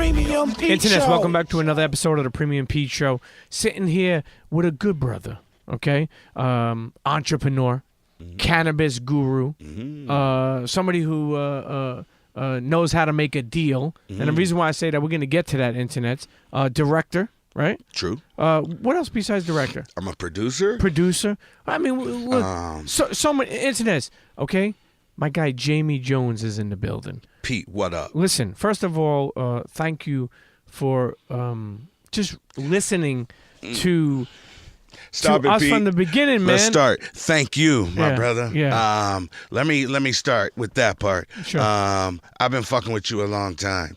Premium Pete Internets, Show. welcome back to another episode of the Premium Pete Show. Sitting here with a good brother, okay? Entrepreneur, cannabis guru, somebody who knows how to make a deal. And the reason why I say that, we're going to get to that, Internets. Director, right? True. What else besides director? I'm a producer. I mean, look, so many Internets, okay? My guy Jamie Jones is in the building. Pete, what up? Listen, first of all, thank you for just listening to us Pete. from the beginning, man. Let's start. Thank you, my brother. Yeah. Let me start with that part. Sure. I've been fucking with you a long time.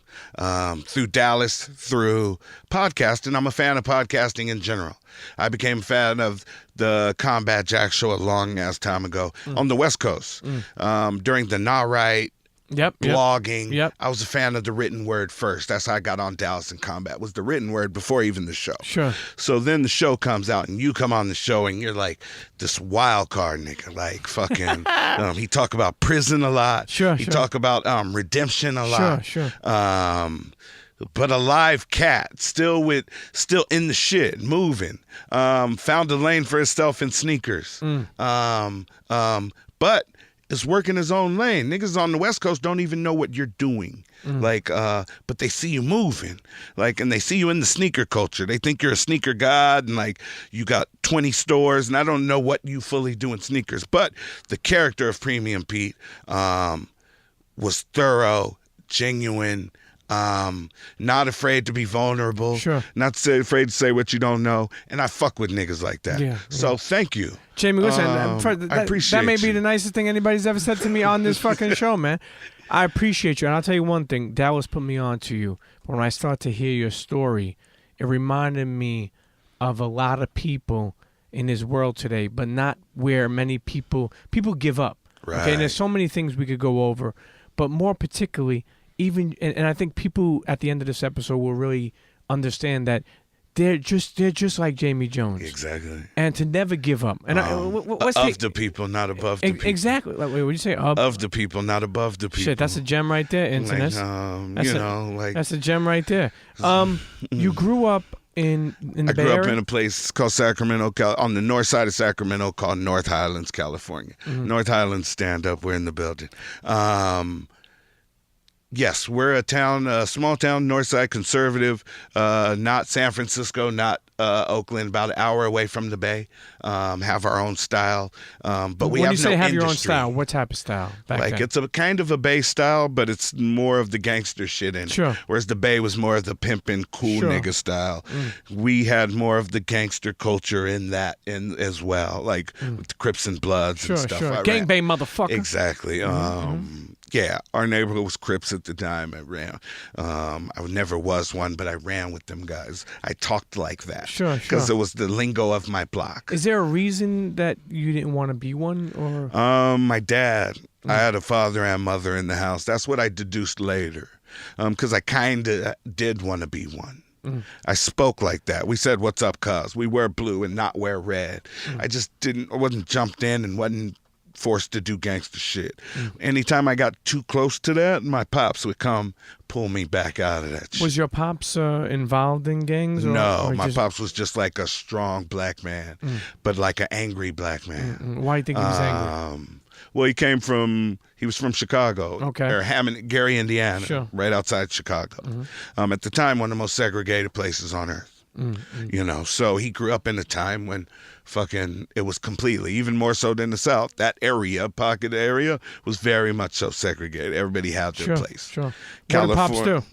Through Dallas, through podcasting. I'm a fan of podcasting in general. I became a fan of the Combat Jack show a long ass time ago on the West Coast. During the Nah Right blogging. Yep. I was a fan of the written word first. That's how I got on Dallas and Combat, was the written word before even the show. Sure. So then the show comes out and you come on the show and you're like this wild card nigga, like fucking he talk about prison a lot. Sure. He talk about redemption a lot. Sure. But a live cat, still in the shit, moving. Found a lane for himself in sneakers. But is working his own lane. Niggas on the West Coast don't even know what you're doing. But they see you moving. And they see you in the sneaker culture. They think you're a sneaker god and you got 20 stores and I don't know what you fully do in sneakers. But the character of Premium Pete was thorough, genuine, not afraid to be vulnerable, not afraid to say what you don't know, and I fuck with niggas like that. So thank you. Jamie, listen, I appreciate that may be you. the nicest thing anybody's ever said to me on this fucking show, man. I appreciate you, and I'll tell you one thing, Dallas put me on to you. When I start to hear your story, it reminded me of a lot of people in this world today, but not where many people give up. Right. Okay, and there's so many things we could go over, but more particularly, even, and I think people at the end of this episode will really understand that they're just like Jamie Jones. Exactly. And to never give up. And the people, not above the people. Exactly. Wait, what did you say? Of the people, not above the people. Shit, that's a gem right there, Internet. That's a gem right there. You grew up in the Bay Area? I grew up in a place called Sacramento, on the north side of Sacramento, called North Highlands, California. North Highlands, stand up. We're in the building. Yes, we're a small town, north side, conservative, not San Francisco, not Oakland, about an hour away from the Bay. Have our own style, but we have no industry. When you say have your own style, what type of style? It's a kind of a Bay style, but it's more of the gangster shit in it. Whereas the Bay was more of the pimpin', cool nigga style. We had more of the gangster culture in that as well, with the Crips and Bloods and stuff. Gangbang motherfucker. Exactly. Yeah, our neighborhood was Crips at the time. I ran. I never was one, but I ran with them guys. I talked like that. Because it was the lingo of my block. Is there a reason that you didn't want to be one? Or my dad. I had a father and mother in the house. That's what I deduced later. Because I kind of did want to be one. I spoke like that. We said, "What's up, cuz?" We wear blue and not wear red. I wasn't jumped in and wasn't forced to do gangster shit. Anytime I got too close to that, my pops would come pull me back out of that shit. Was your pops involved in gangs? No, my pops was just like a strong black man, but like an angry black man. Why do you think he was angry? Well, he was from Chicago, or Hammond, Gary, Indiana, right outside Chicago. At the time, one of the most segregated places on earth. So he grew up in a time when it was completely, even more so than the South, that pocket area was very much so segregated. Everybody had their place. What did Pops do?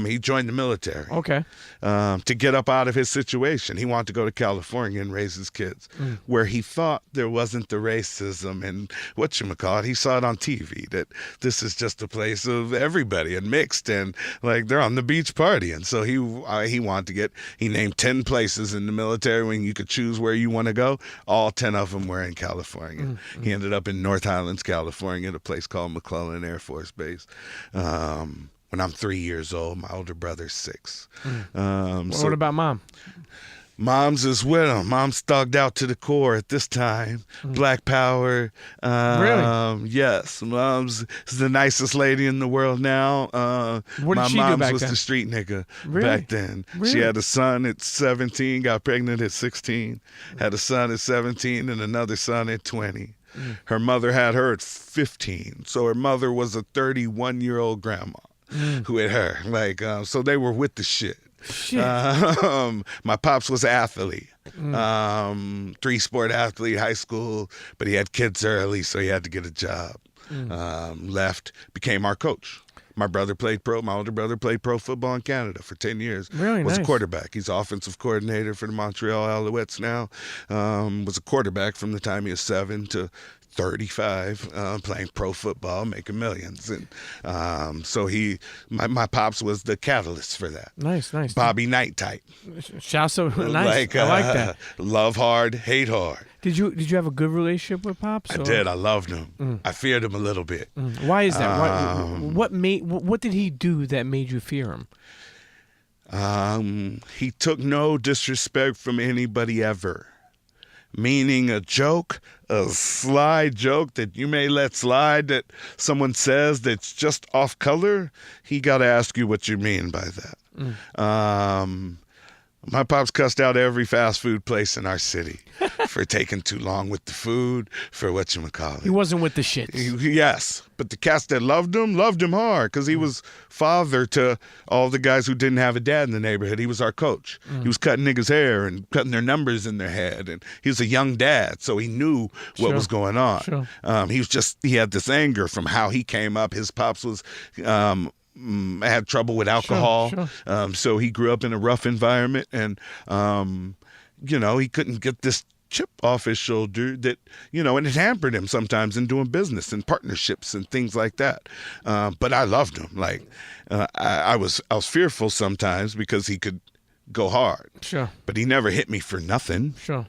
He joined the military. Okay. To get up out of his situation. He wanted to go to California and raise his kids, where he thought there wasn't the racism and whatchamacallit. He saw it on TV that this is just a place of everybody and mixed and they're on the beach partying. So he wanted to he named 10 places in the military when you could choose where you want to go. All 10 of them were in California. He ended up in North Highlands, California, at a place called McClellan Air Force Base. When I'm 3 years old, my older brother's 6. What about mom? Mom's is with him. Mom's thugged out to the core at this time. Black power. Really? Yes. Mom's is the nicest lady in the world now. What did my she do mom's back was then? the street nigga Really? back then. Really? She had a son at 17, got pregnant at 16, had a son at 17 and another son at 20. Her mother had her at 15. So her mother was a 31-year-old grandma who had her. Like, so they were with the shit. Shit. My pops was an athlete, 3-sport athlete, high school, but he had kids early, so he had to get a job. Left, became our coach. My older brother played pro football in Canada for 10 years. Really Was nice. a quarterback. He's offensive coordinator for the Montreal Alouettes now. Was a quarterback from the time he was 7 to 35, playing pro football, making millions. And so my pops was the catalyst for that. Nice. Bobby Knight type. Shouts so nice. Like, I like that. Love hard, hate hard. Did you have a good relationship with Pops? I did. I loved him. I feared him a little bit. Why is that? What did he do that made you fear him? He took no disrespect from anybody ever. Meaning a joke, a sly joke that you may let slide that someone says that's just off color, he got to ask you what you mean by that. My pops cussed out every fast food place in our city for taking too long with the food, for whatchamacallit. He wasn't with the shits. Yes, but the cats that loved him hard because he was father to all the guys who didn't have a dad in the neighborhood. He was our coach. He was cutting niggas' hair and cutting their numbers in their head, and he was a young dad, so he knew what was going on. Sure. He had this anger from how he came up. His pops was had trouble with alcohol, Sure. So he grew up in a rough environment, and he couldn't get this chip off his shoulder that, and it hampered him sometimes in doing business and partnerships and things like that. But I loved him. Like, I was fearful sometimes because he could go hard. Sure. But he never hit me for nothing. Sure.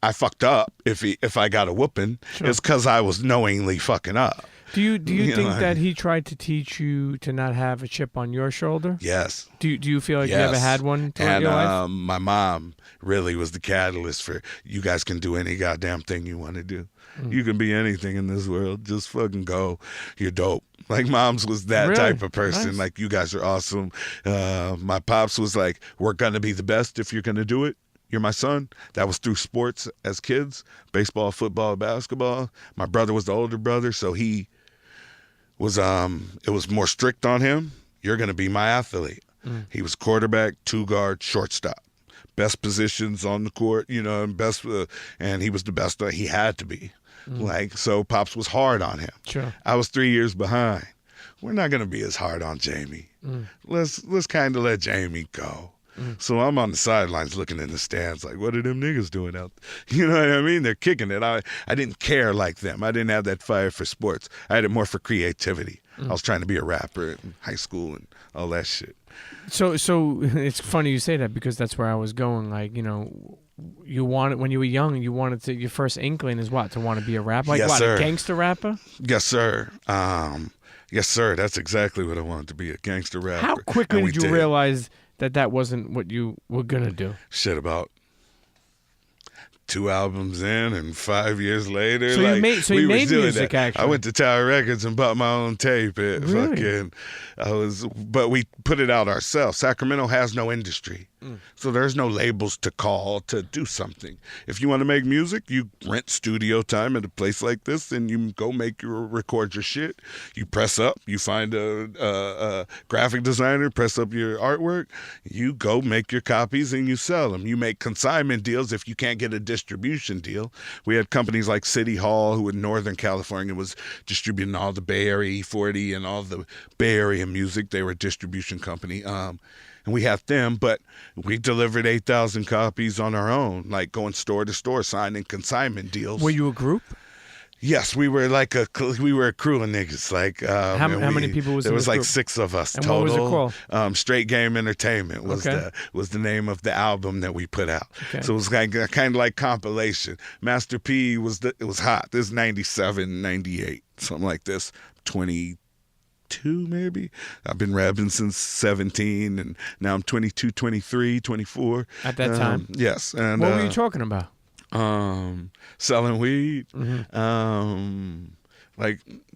I fucked up if I got a whooping. Sure. It's because I was knowingly fucking up. Do you think that he tried to teach you to not have a chip on your shoulder? Yes. Do you feel like Yes. you ever had one throughout your life? My mom really was the catalyst for you guys can do any goddamn thing you want to do. You can be anything in this world. Just fucking go. You're dope. Like, mom's was that Really? type of person. Nice. Like, you guys are awesome. My pops was like, we're going to be the best if you're going to do it. You're my son. That was through sports as kids, baseball, football, basketball. My brother was the older brother, so he was it was more strict on him. You're going to be my athlete. He was quarterback, 2-guard, shortstop. Best positions on the court, and best and he was the best he had to be. Like, so Pops was hard on him. Sure. I was 3 years behind. We're not going to be as hard on Jamie. Let's kind of let Jamie go. So I'm on the sidelines looking in the stands like, what are them niggas doing out there? You know what I mean? They're kicking it. I didn't care like them. I didn't have that fire for sports. I had it more for creativity. I was trying to be a rapper in high school and all that shit. So it's funny you say that because that's where I was going. Like, you wanted, when you were young, your first inkling is what? To want to be a rapper? Like, Yes, what, sir. a gangster rapper? Yes, sir. Yes, sir. That's exactly what I wanted to be, a gangster rapper. How quickly And we did you realize that wasn't what you were going to do? Shit, about 2 albums in and 5 years later. So you made we was made doing music, that. actually. I went to Tower Records and bought my own tape. Really? But we put it out ourselves. Sacramento has no industry. So there's no labels to call to do something. If you want to make music, you rent studio time at a place like this and you go record your shit. You press up, you find a graphic designer, press up your artwork, you go make your copies and you sell them. You make consignment deals if you can't get a distribution deal. We had companies like City Hall, who in Northern California was distributing all the Bay Area E40 and all the Bay Area music. They were a distribution company. And we had them, but we delivered 8,000 copies on our own, like going store to store, signing consignment deals. Were you a group? Yes, we were a crew of niggas. Like, how many people was there? In Was this like group? 6 of us And total. what was it called? Straight Game Entertainment was the name of the album that we put out. Okay. So it was kind of like compilation. Master P it was hot. This is 97, 98, something like this. 20. 22 maybe. I've been rapping since 17, and now I'm 22, 23, 24. At that time? Yes. And what were you talking about? Selling weed. Mm-hmm.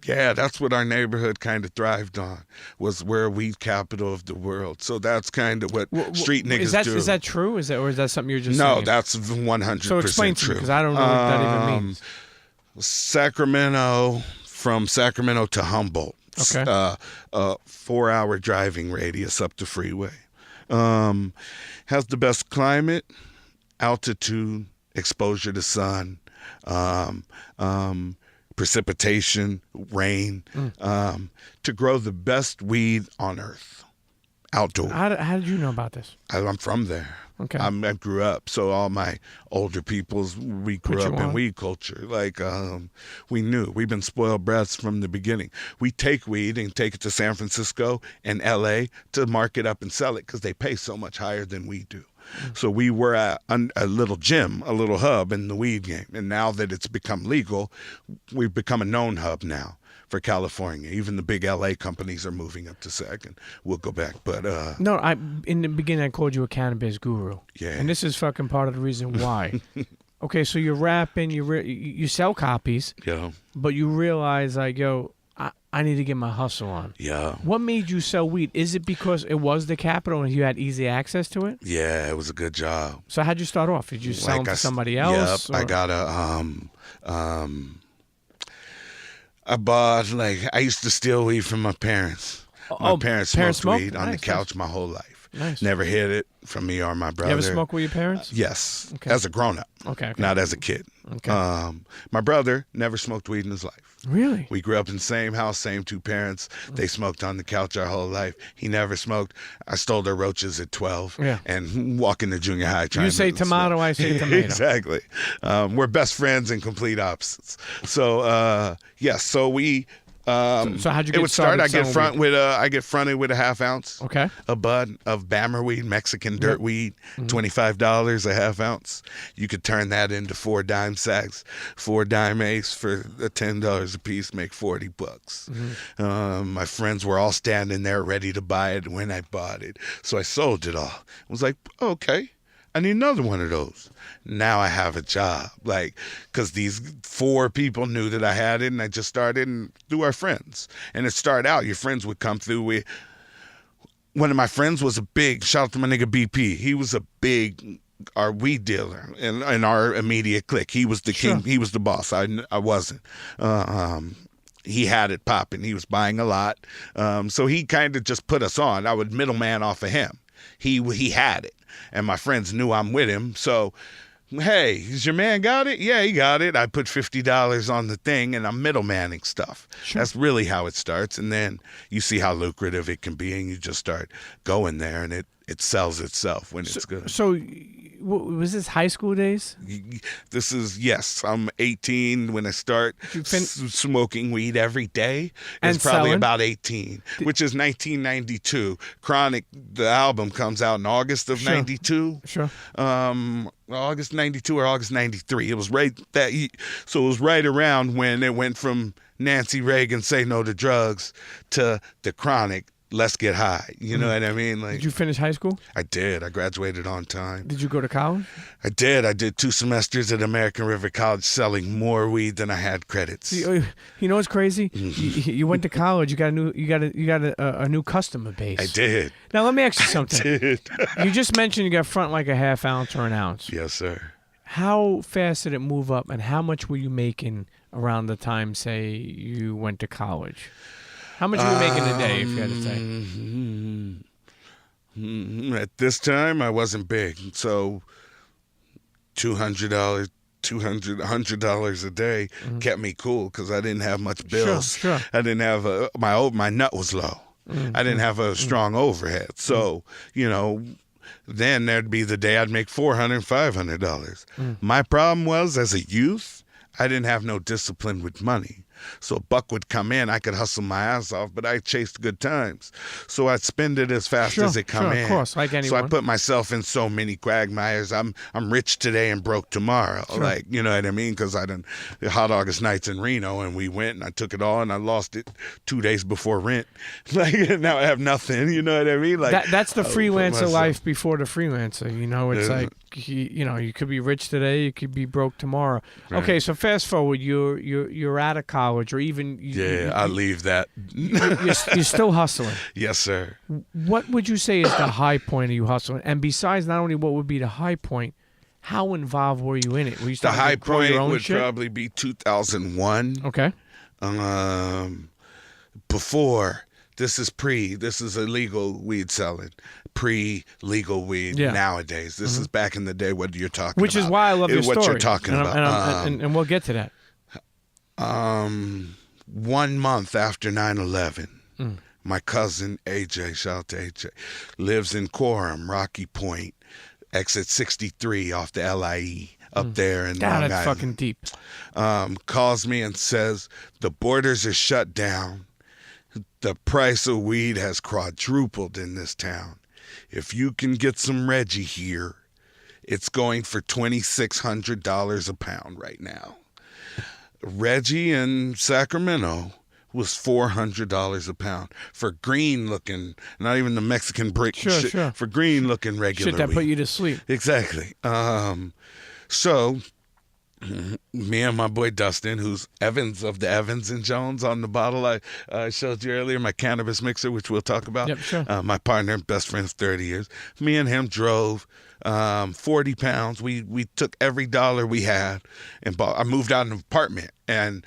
That's what our neighborhood kind of thrived on, was we're a weed capital of the world. So that's kind of what street niggas do. Is that true? Or is that something you're just No, saying? that's 100% So explain to true. me, because I don't know what that even means. Sacramento, from Sacramento to Humboldt. Okay. 4-hour driving radius up the freeway. Has the best climate, altitude, exposure to sun, precipitation, rain, to grow the best weed on earth, outdoor. How did you know about this? I'm from there. Okay. I grew up, so all my older peoples, we grew up in weed culture. We knew. We've been spoiled brats from the beginning. We take weed and take it to San Francisco and L.A. to market up and sell it because they pay so much higher than we do. So we were at a little gym, a little hub in the weed game. And now that it's become legal, we've become a known hub now for California. Even the big LA companies are moving up to Sac, and we'll go back. But no, in the beginning I called you a cannabis guru. Yeah. And this is fucking part of the reason why. Okay, so you're rapping, you sell copies. Yeah. But you realize, I need to get my hustle on. Yeah. What made you sell weed? Is it because it was the capital and you had easy access to it? Yeah, it was a good job. So how'd you start off? Did you sell them to somebody else? Yep. I got I bought, I used to steal weed from my parents. My parents smoked weed on the couch my whole life. Nice. Never hid it from me or my brother. You ever smoke with your parents? Yes. Okay. As a grown-up. Okay. Not as a kid. Okay. My brother never smoked weed in his life. Really? We grew up in the same house, same two parents. They smoked on the couch our whole life. He never smoked. I stole their roaches at 12 and walking to junior high trying You say tomato, I say tomato. Exactly. We're best friends and complete opposites. So, yes, so we... so how'd you get it would start. started I get fronted with a half ounce. Okay. A bud of Bammer weed, Mexican dirt weed, $25 a half ounce. You could turn that into 4 dime sacks, 4 dime eighths for $10 a piece, make $40. My friends were all standing there ready to buy it when I bought it, so I sold it all. I was like, okay, I need another one of those. Now I have a job, because these 4 people knew that I had it, and I just started and through our friends. And it started out, your friends would come through. One of my friends was shout out to my nigga BP. He was our weed dealer in our immediate clique. He was the king. He was the boss. I wasn't. He had it popping. He was buying a lot. So he kind of just put us on. I would middleman off of him. He had it. And my friends knew I'm with him. So, hey, is your man got it? Yeah, he got it. I put $50 on the thing, and I'm middlemaning stuff. Sure. That's really how it starts. And then you see how lucrative it can be, and you just start going there, and it sells itself when it's good. So was this high school days? This is, yes. I'm 18 when I start smoking weed every day. It's probably about 18, which is 1992. Chronic, the album, comes out in August of 92. Sure. August 92 or August 93. It was so it was right around when it went from Nancy Reagan, Say No to Drugs, to the Chronic, Let's Get High. You know what I mean? Did you finish high school? I did. I graduated on time. Did you go to college? I did. I did 2 semesters at American River College selling more weed than I had credits. You know what's crazy? You went to college. You got a new customer base. I did. Now let me ask you something. I did. You just mentioned you got front like a half ounce or an ounce. Yes, sir. How fast did it move up, and how much were you making around the time, say, you went to college? How much were you making a day, if you had to say? At this time, I wasn't big, so $100 a day kept me cool because I didn't have much bills. Sure. I didn't have my nut was low. I didn't have a strong overhead, so then there'd be the day I'd make $400, $500. My problem was, as a youth, I didn't have no discipline with money. So a buck would come in, I could hustle my ass off, but I chased good times. So I'd spend it as fast as it come in. Of course, like anyone. So I put myself in so many quagmires. I'm rich today and broke tomorrow. Sure. Like, you know what I mean? Because the Hot August nights in Reno, and we went and I took it all and I lost it 2 days before rent. Like, now I have nothing. You know what I mean? Like that's the freelancer life before the freelancer. You know, it's like you could be rich today, you could be broke tomorrow. Right. Okay, so fast forward, you're out of college, or even I leave that. you're still hustling. Yes, sir. What would you say is the high point of you hustling? And besides, not only what would be the high point, how involved were you in it? Were you The high to grow your point own would shit? probably be 2001. Okay. Before, this is illegal weed selling. Pre-legal weed nowadays. This is back in the day what you're talking Which about. is why I love your story. What you're talking about. And we'll get to that. 1 month after 9/11, my cousin AJ, shout out to AJ, lives in Quorum, Rocky Point, exit 63 off the LIE up there in Long Island. That's fucking deep. Calls me and says the borders are shut down. The price of weed has quadrupled in this town. If you can get some Reggie here, it's going for $2,600 a pound right now. Reggie in Sacramento was $400 a pound for green looking, not even the Mexican brick shit, Sure. for green looking regular Shit that weed. put you to sleep. Exactly. So me and my boy Dustin, who's Evans of the Evans and Jones on the bottle I showed you earlier, my cannabis mixer, which we'll talk about. Yep, sure. My partner, best friend of 30 years. Me and him drove 40 pounds. We took every dollar we had and bought. I moved out of an apartment and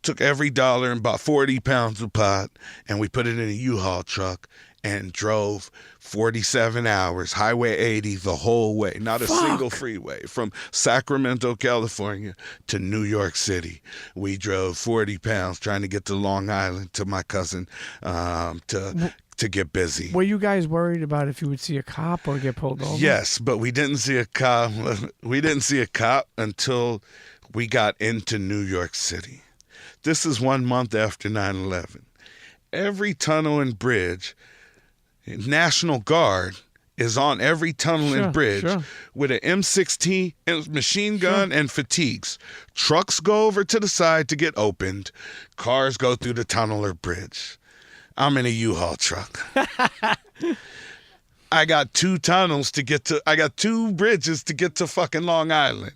took every dollar and bought 40 pounds of pot, and we put it in a U-Haul truck and drove 47 hours, Highway 80 the whole way, not a single freeway, from Sacramento, California to New York City. We drove 40 pounds trying to get to Long Island to my cousin to get busy. Were you guys worried about if you would see a cop or get pulled over? Yes, but we didn't see a cop. We didn't see a cop until we got into New York City. This is 1 month after 9/11. Every tunnel and bridge, National Guard is on every tunnel and bridge with an M16 machine gun and fatigues. Trucks go over to the side to get opened. Cars go through the tunnel or bridge. I'm in a U-Haul truck. I got 2 bridges to get to fucking Long Island.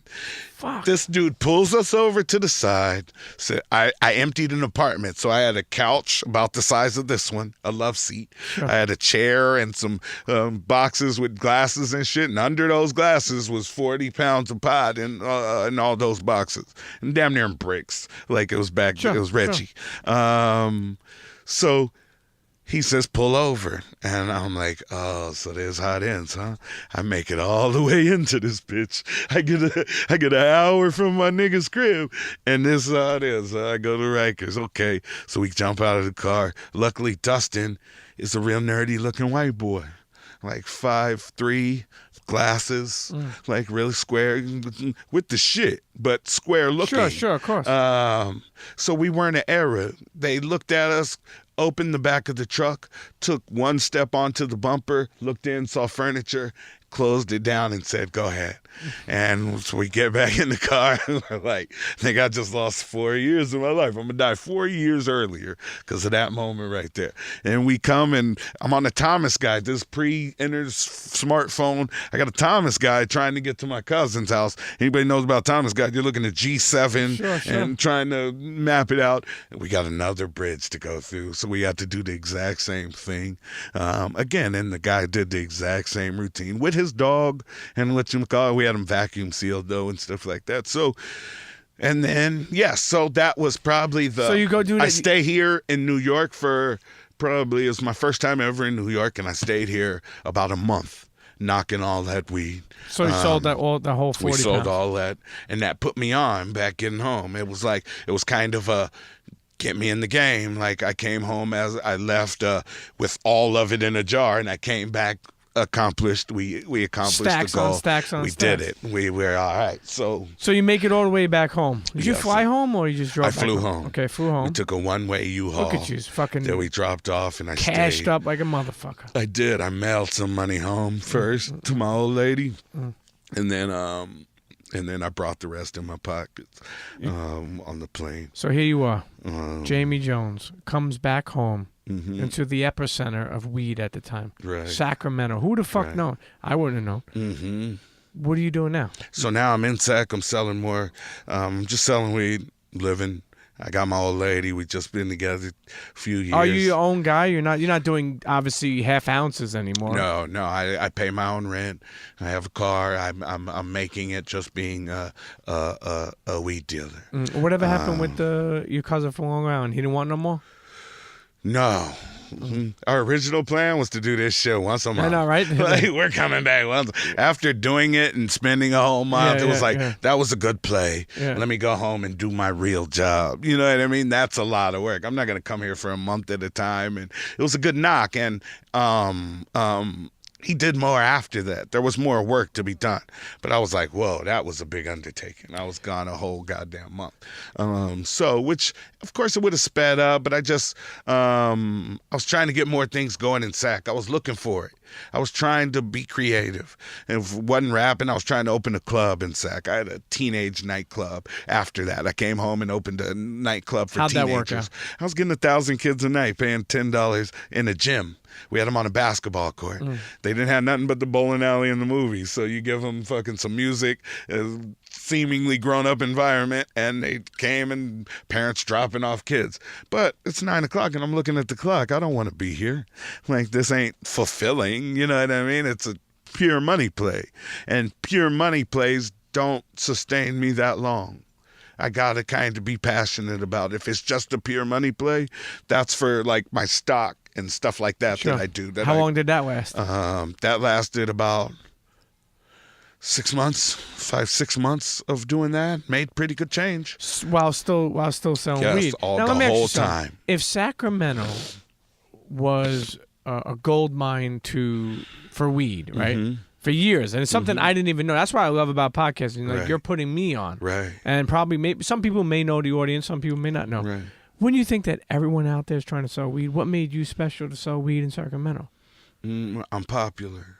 Fuck. This dude pulls us over to the side. Said, I emptied an apartment, so I had a couch about the size of this one, a love seat. I had a chair and some boxes with glasses and shit, and under those glasses was 40 pounds of pot in all those boxes, and damn near in bricks, like it was back. It was Reggie. So he says, pull over. And I'm like, oh, so there's hot ends, huh? I make it all the way into this bitch. I get an hour from my nigga's crib. And this is how it is. I go to Rikers. Okay. So we jump out of the car. Luckily, Dustin is a real nerdy looking white boy. Like 5'3", glasses, like really square, with the shit, but square looking. Sure, of course. So we weren't an error. They looked at us, opened the back of the truck, took one step onto the bumper, looked in, saw furniture, closed it down and said, go ahead. And so we get back in the car, and we're like, I think I just lost 4 years of my life. I'm going to die 4 years earlier because of that moment right there. And we come, and I'm on a Thomas guide. This pre-internet smartphone. I got a Thomas guide trying to get to my cousin's house. Anybody knows about Thomas guide? You're looking at G7 and trying to map it out. And we got another bridge to go through, so we had to do the exact same thing. Again, and the guy did the exact same routine with his dog and whatchamacallit. We had him vacuum sealed though and stuff like that. So, and then so that was probably the. So you go do that. I stay here in New York for probably, it was my first time ever in New York, and I stayed here about a month, knocking all that weed. So you sold the whole 40 We sold pounds. all that, and that put me on back getting home. It was kind of a get me in the game. Like I came home as I left with all of it in a jar, and I came back accomplished. We accomplished Stacks the goal. on stacks on we stacks. did it. We were all right. So you make it all the way back home. Did you Yes, fly sir. home or you just drove I back flew home. Okay, flew home. we took a one-way U-Haul. Look at you, fucking Then we dropped off, and I cashed stayed. up like a motherfucker. I did. I mailed some money home first to my old lady, and then I brought the rest in my pockets on the plane. So here you are, Jamie Jones comes back home into the epicenter of weed at the time, Right. Sacramento. Who the fuck Right. known? I wouldn't have known. Mm-hmm. What are you doing now? So now I'm in Sac. I'm selling more. Just selling weed, living. I got my old lady. We just been together a few years. Are you your own guy? You're not doing obviously half ounces anymore. No. I pay my own rent. I have a car. I'm making it just being a weed dealer. Whatever happened with your cousin from Long Island? He didn't want no more. No. Our original plan was to do this show once a month. I know, right? Like, we're coming back once. After doing it and spending a whole month, it was like, that was a good play. Yeah. Let me go home and do my real job. You know what I mean? That's a lot of work. I'm not going to come here for a month at a time. And it was a good knock. And he did more after that. There was more work to be done. But I was like, whoa, that was a big undertaking. I was gone a whole goddamn month. Which, of course, it would have sped up, but I was trying to get more things going in Sac. I was looking for it. I was trying to be creative. And if it wasn't rapping, I was trying to open a club in Sac. I had a teenage nightclub after that. I came home and opened a nightclub for How'd teenagers. that work out? I was getting 1,000 kids a night, paying $10 in a gym. We had them on a basketball court. They didn't have nothing but the bowling alley and the movies. So you give them fucking some music, a seemingly grown-up environment, and they came and parents dropping off kids. But it's 9 o'clock, and I'm looking at the clock. I don't want to be here. Like, this ain't fulfilling. You know what I mean? It's a pure money play. And pure money plays don't sustain me that long. I gotta kind of be passionate about it. If it's just a pure money play, that's for like my stock and stuff like that that I do. How long did that last? That lasted about 6 months, 5-6 months of doing that. Made pretty good change. While still selling Yes, weed. all Now, the let me ask you whole something. time. If Sacramento was a gold mine for weed, right? For years, and it's something I didn't even know. That's what I love about podcasting. Like, you're putting me on, Right. and probably some people may know the audience, some people may not know. Right. When you think that everyone out there is trying to sell weed, what made you special to sell weed in Sacramento? I'm popular.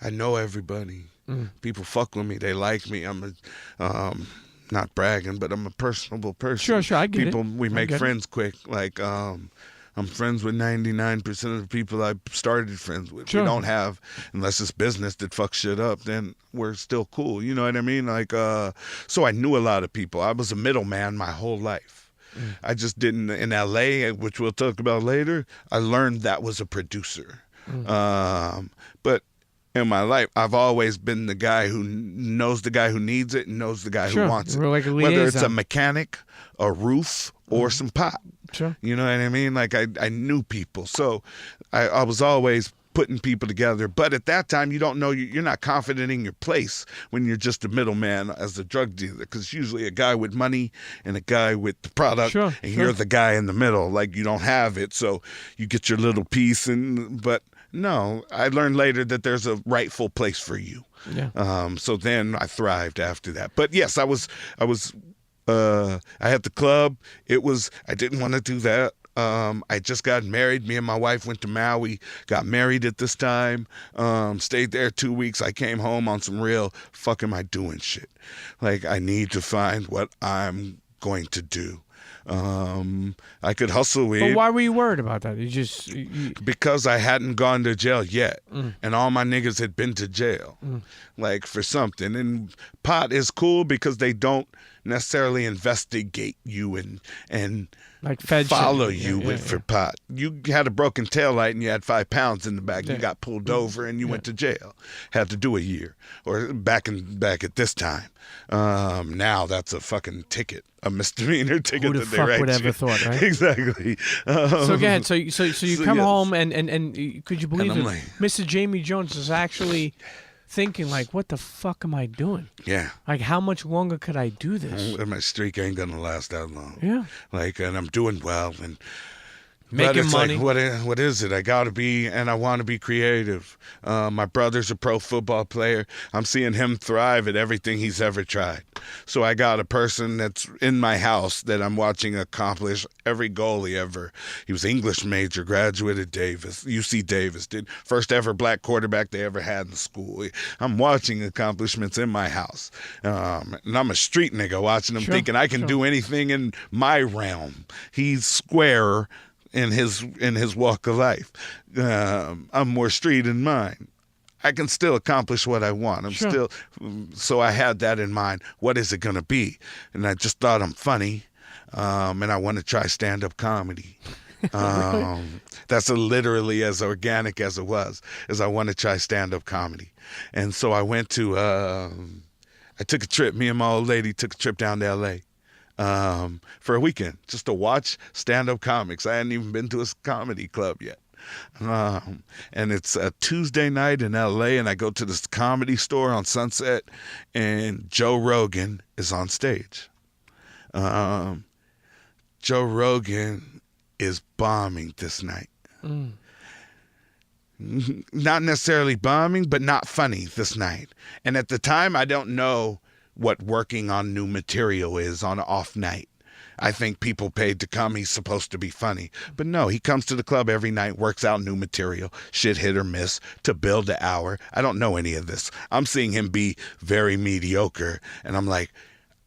I know everybody. People fuck with me. They like me. I'm not bragging, but I'm a personable person. Sure, I get it. We make friends quick. Like, I'm friends with 99% of the people I started friends with. Sure. We don't have, unless it's business that fucks shit up, then we're still cool. You know what I mean? Like, so I knew a lot of people. I was a middleman my whole life. I just didn't, in L.A., which we'll talk about later, I learned that was a producer. But in my life, I've always been the guy who knows the guy who needs it and knows the guy who wants it. Like a Whether it's a liaison. mechanic, a roof, or some pot. Sure. You know what I mean? Like, I knew people. So I was always putting people together. But at that time, you don't know, you're not confident in your place when you're just a middleman as a drug dealer. Because usually a guy with money and a guy with the product, and you're the guy in the middle. Like, you don't have it, so you get your little piece. But no, I learned later that there's a rightful place for you. Yeah. So then I thrived after that. But yes, I had the club. I didn't want to do that. I just got married. Me and my wife went to Maui, got married at this time, stayed there 2 weeks. I came home on some real fuck am I doing shit. Like, I need to find what I'm going to do. I could hustle weed. But why were you worried about that? Because I hadn't gone to jail yet, and all my niggas had been to jail, like, for something. And pot is cool because they don't necessarily investigate you and like Fed follow shit. you for pot. You had a broken taillight and you had 5 pounds in the back. You got pulled over and you went to jail. Had to do a year, or back at this time. Now that's a fucking ticket, a misdemeanor ticket. Who the that they fuck write would you. ever thought, right? Exactly. So again, so you come home and could you believe I'm that like, Mr. Jamie Jones is actually thinking, like, what the fuck am I doing? Yeah. Like, how much longer could I do this? My streak ain't gonna last that long. Yeah. Like, and I'm doing well, and making money. Like, what is it? I got to be, and I want to be creative. My brother's a pro football player. I'm seeing him thrive at everything he's ever tried. So I got a person that's in my house that I'm watching accomplish every goal he ever. He was English major, graduated Davis, UC Davis, did first ever black quarterback they ever had in school. I'm watching accomplishments in my house. And I'm a street nigga watching him thinking I can do anything in my realm. He's square in his walk of life. I'm more street in mine. I can still accomplish what I want. So I had that in mind. What is it going to be? And I just thought I'm funny, and I want to try stand-up comedy. That's literally as organic as it was, as I want to try stand-up comedy. And so I went to, I took a trip, me and my old lady took a trip down to L.A. For a weekend, just to watch stand-up comics. I hadn't even been to a comedy club yet. And it's a Tuesday night in L.A., and I go to this comedy store on Sunset, and Joe Rogan is on stage. Joe Rogan is bombing this night. Not necessarily bombing, but not funny this night. And at the time, I don't know what working on new material is on an off night. I think people paid to come, he's supposed to be funny. But no, he comes to the club every night, works out new material, shit hit or miss, to build the hour. I don't know any of this. I'm seeing him be very mediocre, and I'm like,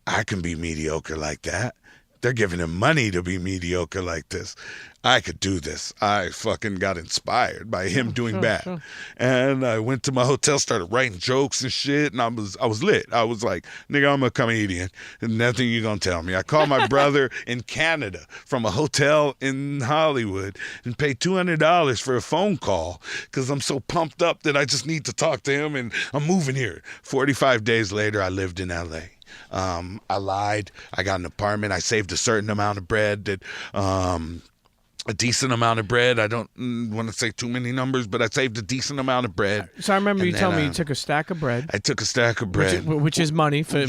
I can be mediocre like that. They're giving him money to be mediocre like this. I could do this. I fucking got inspired by him doing bad. Sure. And I went to my hotel, started writing jokes and shit, and I was lit. I was like, nigga, I'm a comedian, and nothing you gonna tell me. I called my brother in Canada from a hotel in Hollywood and paid $200 for a phone call because I'm so pumped up that I just need to talk to him, and I'm moving here. 45 days later, I lived in L.A. I lied. I got an apartment. I saved a certain amount of bread that, a decent amount of bread. I don't want to say too many numbers, but I saved a decent amount of bread. So I remember you telling me you took a stack of bread. I took a stack of bread. Which is money for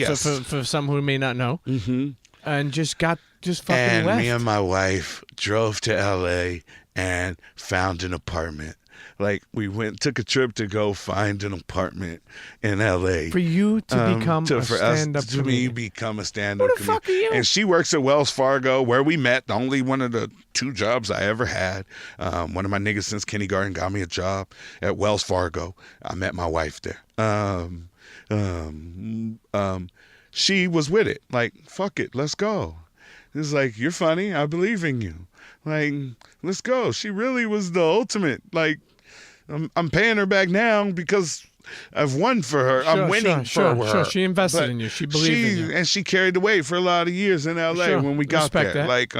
some who may not know. Mm-hmm. And just fucking and left. Me and my wife drove to L.A. and found an apartment. Like, we took a trip to go find an apartment in L.A. For you to become a stand-up comedian. To me become a stand-up comedian. Who the fuck are you? And she works at Wells Fargo, where we met. The only one of the 2 jobs I ever had. One of my niggas since kindergarten got me a job at Wells Fargo. I met my wife there. She was with it. Like, fuck it, let's go. It's like, you're funny. I believe in you. Like, let's go. She really was the ultimate, like, I'm paying her back now because I've won for her. I'm winning for her. Sure. She invested in you. She believed in you. And she carried the weight for a lot of years in L.A. when we got Respect there. That. Like,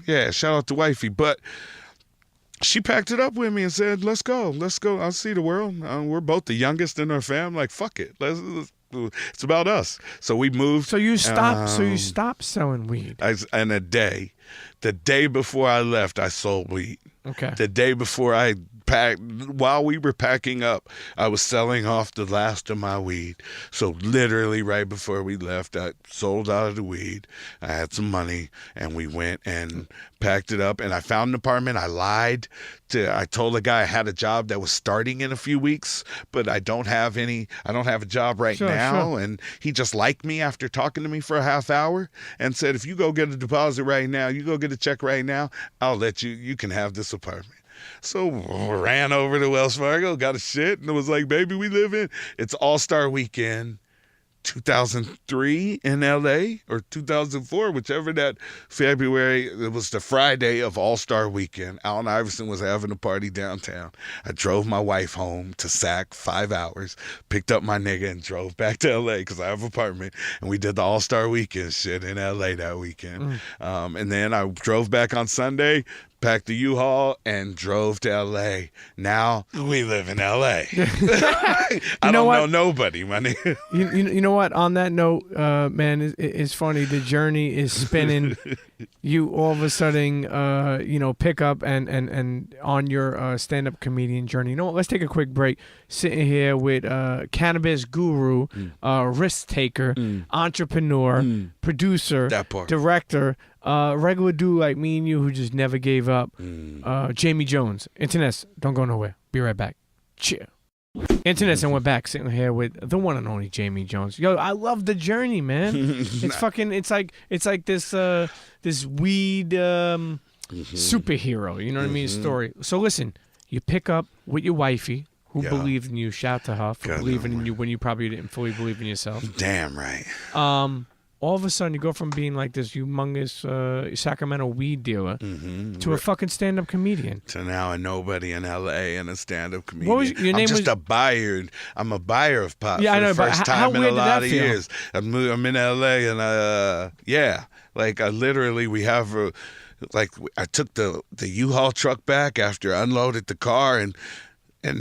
yeah, shout out to wifey. But she packed it up with me and said, let's go. I'll see the world. We're both the youngest in our family. Like, fuck it. It's about us. So we moved. So you stopped selling weed. And the day before I left, I sold weed. Okay. The day before I packed, while we were packing up, I was selling off the last of my weed. So literally right before we left, I sold out of the weed. I had some money, and we went and packed it up. And I found an apartment. I lied. I told the guy I had a job that was starting in a few weeks, but I don't have a job right now. Sure. And he just liked me after talking to me for a half hour and said, if you go get a deposit right now, you go get a check right now, I'll let you can have this apartment. So ran over to Wells Fargo, got a shit, and it was like, baby, we live in. It's All-Star Weekend 2003 in L.A. or 2004, whichever that February. It was the Friday of All-Star Weekend. Allen Iverson was having a party downtown. I drove my wife home to Sac 5 hours, picked up my nigga, and drove back to L.A. because I have an apartment, and we did the All-Star Weekend shit in L.A. that weekend. And then I drove back on Sunday, packed the U-Haul, and drove to L.A. Now we live in L.A. I don't know nobody, my nigga. You know what? On that note, man, it's funny. The journey is spinning. You all of a sudden, pick up and on your stand-up comedian journey. You know what? Let's take a quick break. Sitting here with cannabis guru, risk taker, entrepreneur, producer, director, regular dude like me and you who just never gave up. Jamie Jones. Internets, don't go nowhere. Be right back. Cheer. Internets, and we're back sitting here with the one and only Jamie Jones. Yo, I love the journey, man. It's fucking. It's like this this weed superhero. You know what I mean? Story. So listen, you pick up with your wifey, who believed in you. Shout to her for believing in you when you probably didn't fully believe in yourself. Damn right. All of a sudden, you go from being like this humongous Sacramento weed dealer to a fucking stand-up comedian. To now a nobody in L.A. and a stand-up comedian. What was your name? I'm just a buyer. I'm a buyer of pot. Yeah, for I know. The first but time how in weird a did lot that of feel? years. I'm in L.A. and I literally we have I took the U-Haul truck back after I unloaded the car and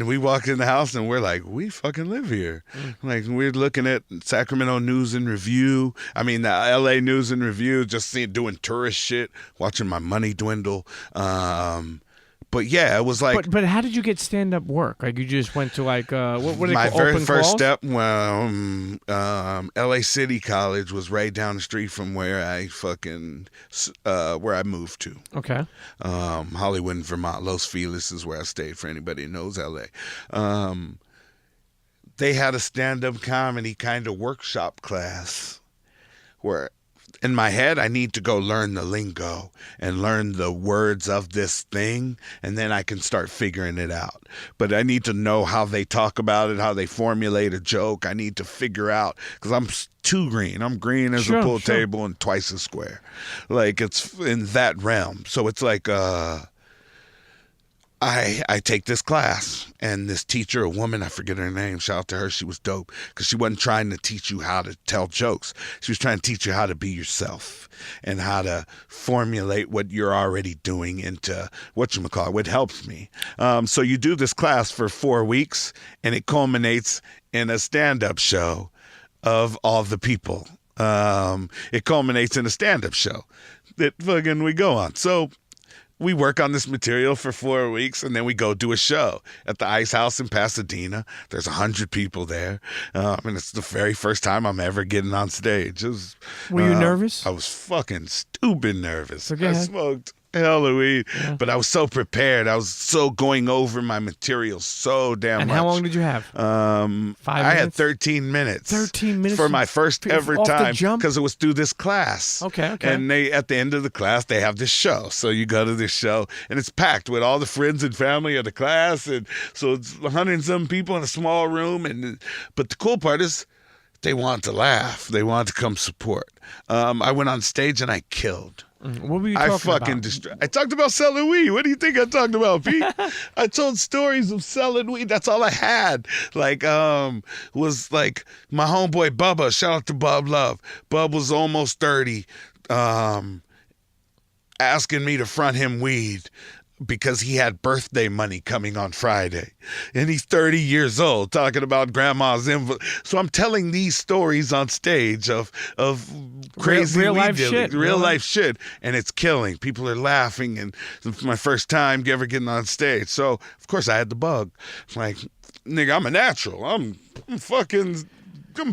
we walked in the house and we're like, we fucking live here. Like we're looking at Sacramento News and Review. I mean, the LA News and Review, just doing tourist shit, watching my money dwindle. But yeah, it was like. But how did you get stand up work? Like you just went to like what do they my call very open first calls? step. Well, LA City College was right down the street from where I where I moved to. Okay. Hollywood, Vermont. Los Feliz is where I stayed. For anybody who knows LA. They had a stand up comedy kind of workshop class where. In my head, I need to go learn the lingo and learn the words of this thing, and then I can start figuring it out. But I need to know how they talk about it, how they formulate a joke. I need to figure out, because I'm too green. I'm green as a pool table and twice as square. Like, it's in that realm. So it's like, I take this class, and this teacher, a woman, I forget her name, shout out to her, she was dope, because she wasn't trying to teach you how to tell jokes. She was trying to teach you how to be yourself and how to formulate what you're already doing into whatchamacallit, what helps me. So you do this class for 4 weeks, and it culminates in a stand-up show of all the people. It culminates in a stand-up show that fucking we go on. So we work on this material for 4 weeks, and then we go do a show at the Ice House in Pasadena. There's 100 people there, and it's the very first time I'm ever getting on stage. Were you nervous? I was fucking stupid nervous. So go I ahead. smoked hell of weed, but I was so prepared. I was so going over my material so damn much. And how long did you have? 5 minutes? I had 13 minutes. 13 minutes for my first ever off the time, jump? because it was through this class. Okay. And at the end of the class, they have this show. So you go to this show, and it's packed with all the friends and family of the class, and so it's 100 and some people in a small room. But the cool part is, they want to laugh. They want to come support. I went on stage and I killed. What were you talking about? I talked about selling weed. What do you think I talked about, Pete? I told stories of selling weed. That's all I had. Like, was like my homeboy Bubba. Shout out to Bub Love. Bub was almost 30, asking me to front him weed because he had birthday money coming on Friday. And he's 30 years old, talking about grandma's envelope. So I'm telling these stories on stage of crazy real weed life dealing, shit. real life shit. And it's killing. People are laughing, and it's my first time ever getting on stage. So, of course, I had the bug. Like, nigga, I'm a natural. I'm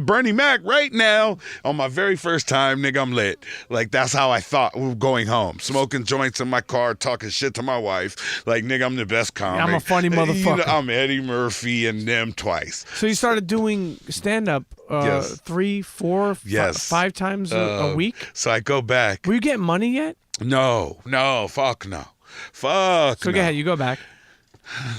Bernie Mac right now on my very first time, nigga, I'm lit. Like, that's how I thought going home. Smoking joints in my car, talking shit to my wife. Like, nigga, I'm the best comic. I'm a funny motherfucker. You know, I'm Eddie Murphy and them twice. So you started doing stand-up Yes. 3, 4, Yes. 5 times a week? So I go back. Were you getting money yet? No, fuck no. Fuck So no. go ahead, you go back.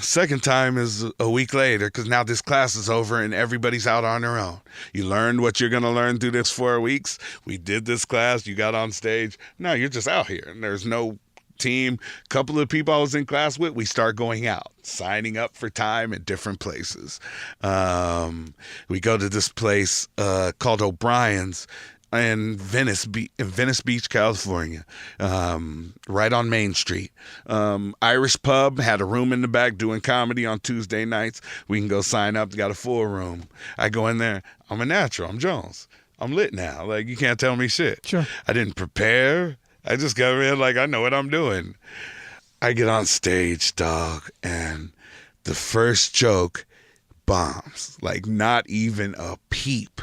Second time is a week later, because now this class is over and everybody's out on their own. You learned what you're going to learn through this 4 weeks. We did this class. You got on stage. Now you're just out here, and there's no team. Couple of people I was in class with, we start going out, signing up for time at different places. We go to this place called O'Brien's in Venice Beach, California, right on Main Street. Irish pub, had a room in the back doing comedy on Tuesday nights. We can go sign up, got a full room. I go in there, I'm a natural, I'm Jones. I'm lit now. Like, you can't tell me shit. Sure. I didn't prepare. I just got in like, I know what I'm doing. I get on stage, dog, and the first joke bombs. Like, not even a peep.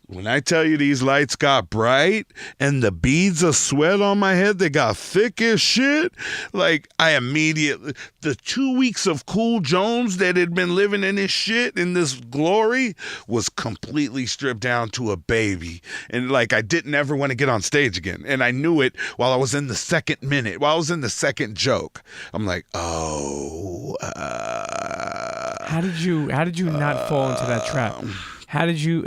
When I tell you these lights got bright and the beads of sweat on my head, they got thick as shit. Like, I immediately, the 2 weeks of Cool Jones that had been living in this shit, in this glory, was completely stripped down to a baby. And like, I didn't ever want to get on stage again. And I knew it while I was in the second minute, while I was in the second joke. I'm like, oh. How did you not fall into that trap? How did you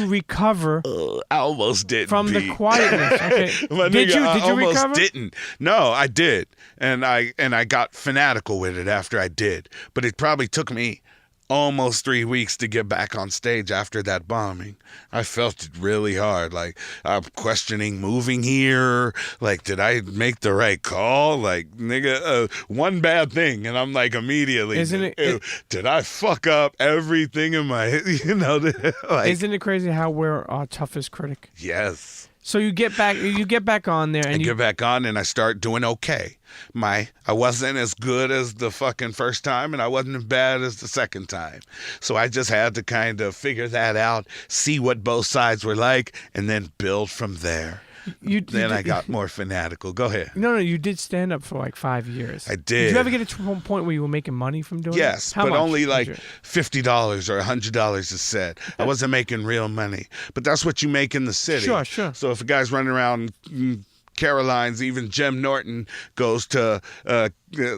recover? I almost didn't from the quietness. Okay. Did you almost recover? Didn't. No, I did, and I got fanatical with it after I did. But it probably took me almost 3 weeks to get back on stage after that bombing. I felt it really hard. Like, I'm questioning moving here. Like, did I make the right call? Like, nigga, one bad thing, and I'm like, immediately, did I fuck up everything in my, like, isn't it crazy how we're our toughest critic? Yes. So you get back on there, and I get back on, and I start doing okay. I wasn't as good as the fucking first time, and I wasn't as bad as the second time. So I just had to kind of figure that out, see what both sides were like, and then build from there. I got more fanatical. Go ahead. No, you did stand up for like 5 years. I did. Did you ever get to a point where you were making money from doing it? Yes, but only like $50 or $100 a set. I wasn't making real money. But that's what you make in the city. Sure. So if a guy's running around Caroline's, even Jim Norton goes to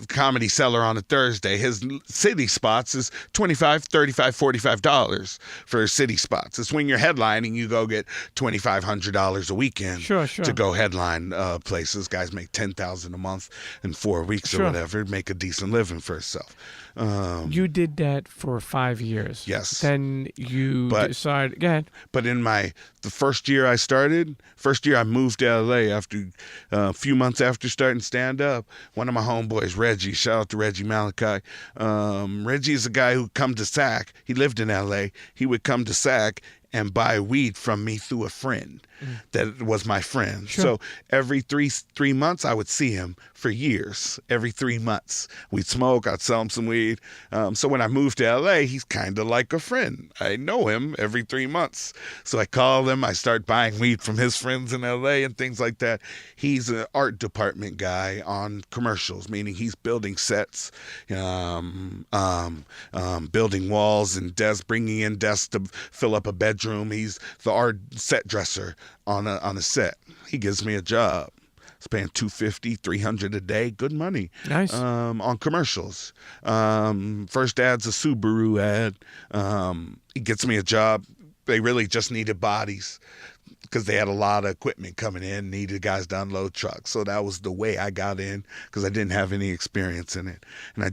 Comedy Cellar on a Thursday. His city spots is $25, $35, $45 for city spots. It's when you're headlining, you go get $2,500 a weekend to go headline places. Guys make $10,000 a month in 4 weeks or whatever, make a decent living for yourself. You did that for 5 years. Yes. Then you decided. Go ahead. But in the first year I moved to LA after a few months after starting stand up. One of my homeboys, Reggie, shout out to Reggie Malachi. Reggie is a guy who come to Sac. He lived in LA. He would come to Sac and buy weed from me through a friend that was my friend. Sure. So every three months, I would see him for years. Every 3 months, we'd smoke. I'd sell him some weed. So when I moved to LA, he's kind of like a friend. I know him every 3 months. So I call him. I start buying weed from his friends in LA and things like that. He's an art department guy on commercials, meaning he's building sets, building walls and desks, bringing in desks to fill up a bedroom. He's the art set dresser on a set. He gives me a job. It's paying $250, $300 a day. Good money. Nice. On commercials. First ad's a Subaru ad. He gets me a job. They really just needed bodies because they had a lot of equipment coming in, needed guys to unload trucks. So that was the way I got in because I didn't have any experience in it. And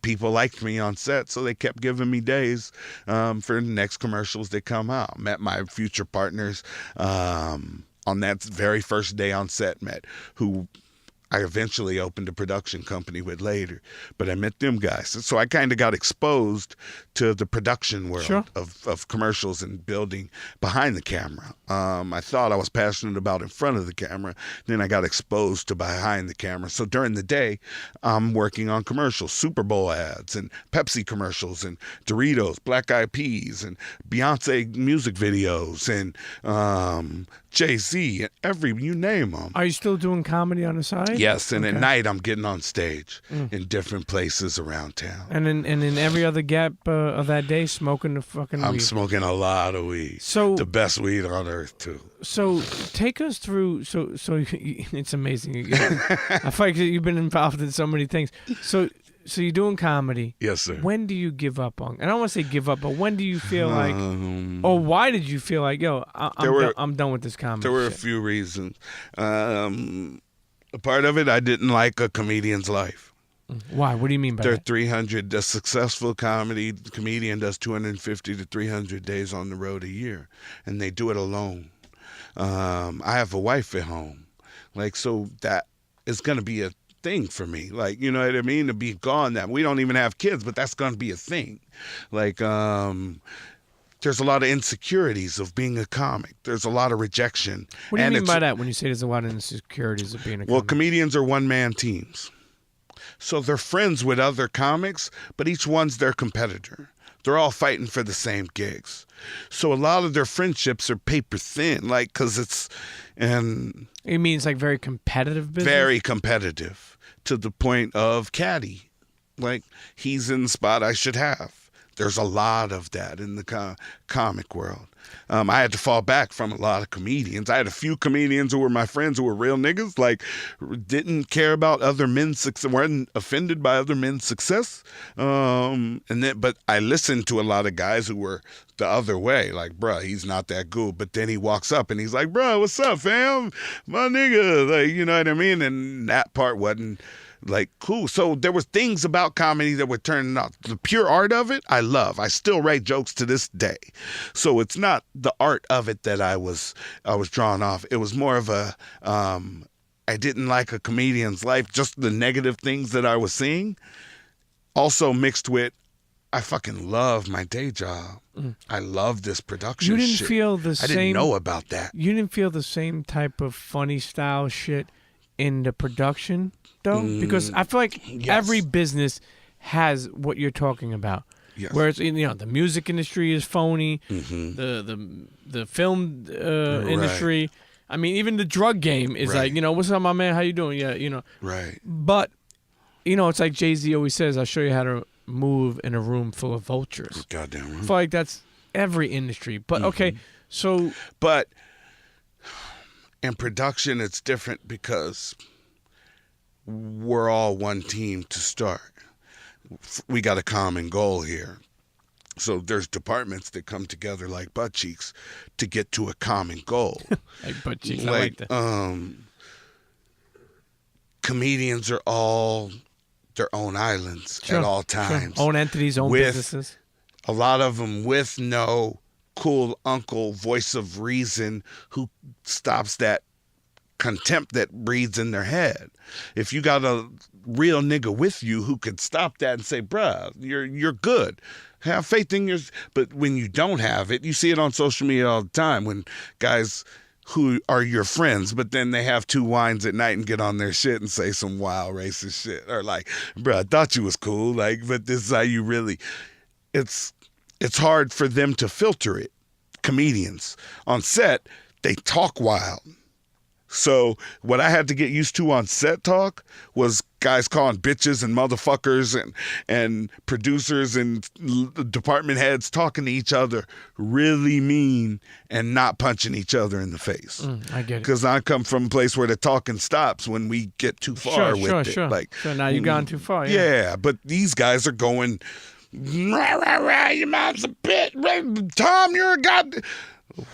people liked me on set, so they kept giving me days for the next commercials that come out. Met my future partners on that very first day on set, who I eventually opened a production company with later. But I met them guys. So I kind of got exposed to the production world of commercials and building behind the camera. I thought I was passionate about in front of the camera. Then I got exposed to behind the camera. So during the day, I'm working on commercials, Super Bowl ads and Pepsi commercials and Doritos, Black Eyed Peas and Beyonce music videos and Jay-Z, you name them. Are you still doing comedy on the side? Yes, and at night I'm getting on stage in different places around town. And in every other gap of that day, smoking the fucking weed. I'm smoking a lot of weed. So the best weed on earth too. So take us through. So it's amazing. I feel like you've been involved in so many things. So you're doing comedy. Yes, sir. When do you give up on? I don't want to say give up, but when do you feel like, or why did you feel like, yo, I'm done with this comedy? There were a few reasons. A part of it, I didn't like a comedian's life. Why? What do you mean by that? 300. A successful comedian does 250 to 300 days on the road a year, and they do it alone. I have a wife at home, so that is going to be a thing for me. You know what I mean? To be gone. That we don't even have kids, but that's going to be a thing. There's a lot of insecurities of being a comic. There's a lot of rejection. What do you mean by that when you say there's a lot of insecurities of being a comic? Well, comedians are one-man teams. So they're friends with other comics, but each one's their competitor. They're all fighting for the same gigs. So a lot of their friendships are paper thin, like, because it's, and It means like very competitive business? very competitive to the point of caddy. Like, he's in the spot I should have. There's a lot of that in the comic world. I had to fall back from a lot of comedians. I had a few comedians who were my friends who were real niggas, like, didn't care about other men's success, weren't offended by other men's success. But I listened to a lot of guys who were the other way, like, bruh, he's not that good. But then he walks up and he's like, bruh, what's up, fam? My nigga, like, you know what I mean? And that part wasn't, like, cool. So there was things about comedy that were turning out. The pure art of it, I love. I still write jokes to this day. So it's not the art of it that I was drawn off. It was more of a, I didn't like a comedian's life, just the negative things that I was seeing. Also mixed with, I fucking love my day job. I love this production shit. You didn't feel the same... I didn't know about that. You didn't feel the same type of funny style shit in the production, though? Because I feel like every business has what you're talking about. Yes. Whereas, you know, the music industry is phony, the film industry. I mean, even the drug game is like, you know, what's up, my man? How you doing? Yeah, you know. Right. But, you know, it's like Jay-Z always says, I'll show you how to move in a room full of vultures. Goddamn right. I feel like that's every industry. But, okay, so... But in production, it's different because we're all one team to start. We got a common goal here. So there's departments that come together like butt cheeks to get to a common goal. Like butt cheeks, I like that. Comedians are all their own islands at all times. Own entities, own businesses. A lot of them with no cool uncle voice of reason who stops that contempt that breeds in their head. If you got a real nigga with you who could stop that and say, bruh, you're good. Have faith in yours. But when you don't have it, you see it on social media all the time when guys who are your friends, but then they have 2 wines at night and get on their shit and say some wild racist shit. Or like, bruh, I thought you was cool. Like, but this is how you really... It's hard for them to filter it. Comedians on set, they talk wild. So what I had to get used to on set talk was guys calling bitches and motherfuckers and producers and department heads talking to each other really mean and not punching each other in the face. I get it. Because I come from a place where the talking stops when we get too far with it. Like, so now you've gone too far. Yeah, but these guys are going, rah, rah, rah, your mom's a bitch. Tom, you're a god.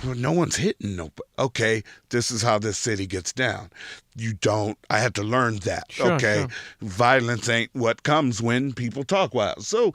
Well, no one's hitting nobody. Okay, this is how this city gets down. You don't. I had to learn that. Sure. Violence ain't what comes when people talk wild. So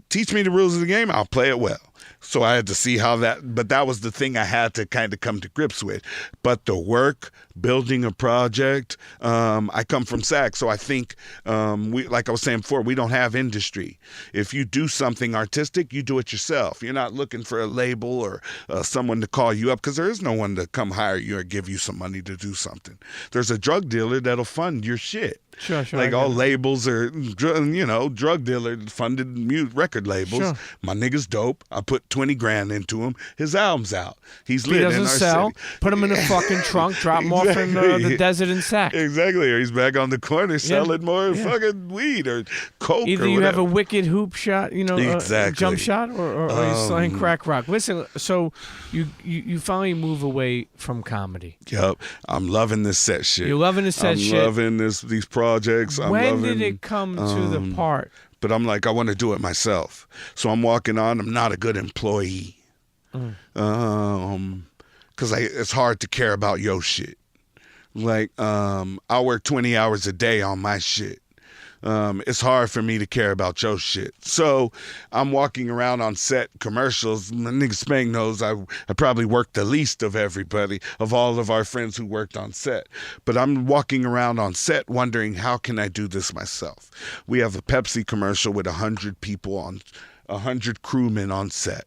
teach me the rules of the game. I'll play it well. So I had to see how that, but that was the thing I had to kind of come to grips with. But the work, building a project, I come from SAC, so I think, we, like I was saying before, we don't have industry. If you do something artistic, you do it yourself. You're not looking for a label or someone to call you up because there is no one to come hire you or give you some money to do something. There's a drug dealer that'll fund your shit. Sure. Like all labels are, drug dealer funded record labels. Sure. My nigga's dope. I put 20 grand into him. His album's out. He's lit in our city. He doesn't sell. Put him in a fucking trunk. Drop him off in the desert in Sac. Exactly. Or he's back on the corner selling more fucking weed or coke. Either or you whatever. have a wicked hoop shot, exactly. Jump shot, or you're selling crack rock. Listen, so you finally move away from comedy. Yep. I'm loving this set shit. You're loving the set shit. I'm loving these projects. When did it come to the part? But I'm like, I want to do it myself. So I'm walking on. I'm not a good employee. Because it's hard to care about your shit. Like, I work 20 hours a day on my shit. It's hard for me to care about your shit. So I'm walking around on set commercials. My nigga Spank knows I probably worked the least of everybody, of all of our friends who worked on set. But I'm walking around on set wondering, how can I do this myself? We have a Pepsi commercial with 100 people 100 crewmen on set.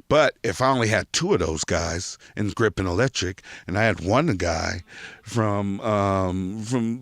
But if I only had 2 of those guys in Grip and Electric, and I had one guy from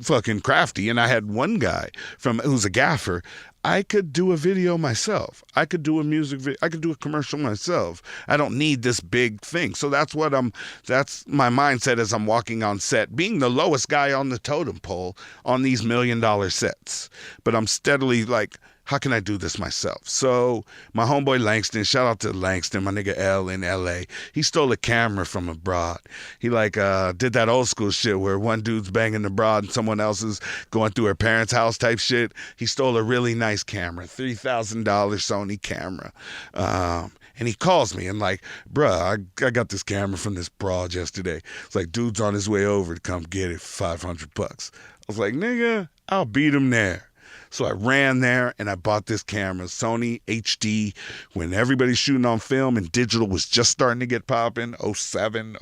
fucking Crafty, and I had one guy who's a gaffer. I could do a video myself. I could do a music video. I could do a commercial myself. I don't need this big thing. So that's my mindset as I'm walking on set, being the lowest guy on the totem pole on these $1 million sets. But I'm steadily like, how can I do this myself? So my homeboy Langston, shout out to Langston, my nigga L in LA. He stole a camera from abroad. He did that old school shit where one dude's banging the broad and someone else is going through her parents' house type shit. He stole a really nice camera, $3,000 Sony camera. And he calls me and like, bruh, I got this camera from this broad yesterday. It's like, dude's on his way over to come get it for $500. I was like, nigga, I'll beat him there. So I ran there and I bought this camera, Sony HD, when everybody's shooting on film and digital was just starting to get popping, 07,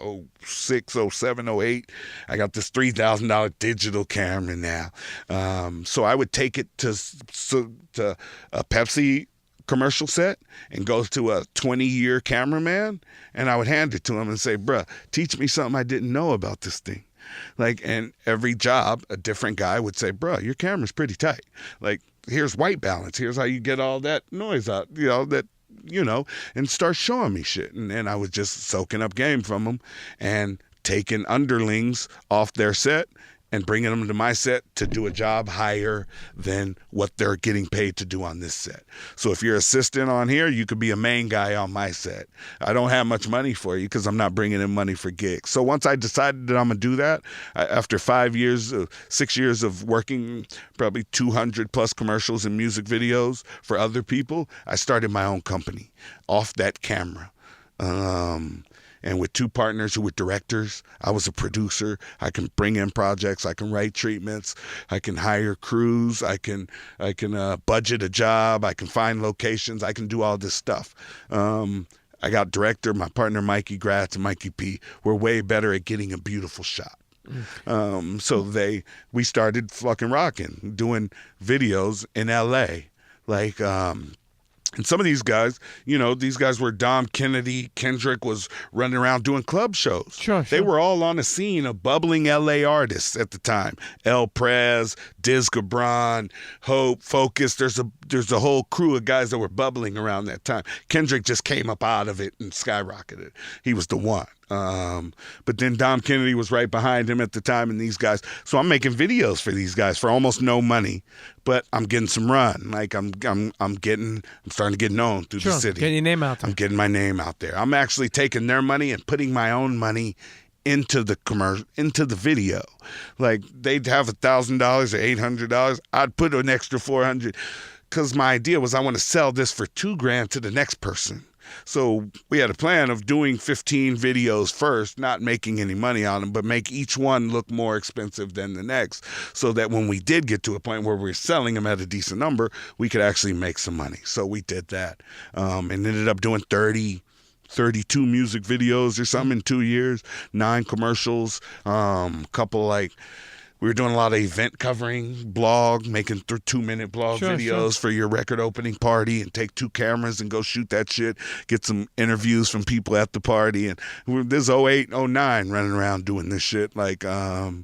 06, 07, 08. I got this $3,000 digital camera now. So I would take it to a Pepsi commercial set and go to a 20-year cameraman, and I would hand it to him and say, bruh, teach me something I didn't know about this thing. Like, and every job, a different guy would say, bro, your camera's pretty tight. Like, here's white balance. Here's how you get all that noise out, and start showing me shit. And I was just soaking up game from them and taking underlings off their set and bringing them to my set to do a job higher than what they're getting paid to do on this set. So if you're assistant on here, you could be a main guy on my set. I don't have much money for you because I'm not bringing in money for gigs. So once I decided that I'm going to do that, after 6 years of working probably 200 plus commercials and music videos for other people, I started my own company off that camera. And with two partners who were directors, I was a producer. I can bring in projects. I can write treatments. I can hire crews. I can budget a job. I can find locations. I can do all this stuff. I got director, my partner Mikey Gratz and Mikey P were way better at getting a beautiful shot. So we started fucking rocking, doing videos in LA. Like, and some of these guys, these guys were Dom Kennedy, Kendrick was running around doing club shows. Sure. They were all on a scene of bubbling LA artists at the time. El Prez, Diz Gabron, Hope, Focus. There's a whole crew of guys that were bubbling around that time. Kendrick just came up out of it and skyrocketed. He was the one. But then Dom Kennedy was right behind him at the time, and these guys. So I'm making videos for these guys for almost no money, but I'm getting some run. Like I'm starting to get known through the city. Getting your name out there. I'm getting my name out there. I'm actually taking their money and putting my own money into the commercial, into the video. Like they'd have $1,000 or $800. I'd put an extra $400 because my idea was I want to sell this for $2,000 to the next person. So we had a plan of doing 15 videos first, not making any money on them, but make each one look more expensive than the next so that when we did get to a point where we were selling them at a decent number, we could actually make some money. So we did that and ended up doing 32 music videos or something in 2 years, 9 commercials, couple we were doing a lot of event covering, blog, making 2-minute blog videos for your record opening party and take 2 cameras and go shoot that shit, get some interviews from people at the party. And this 08, 09 running around doing this shit. So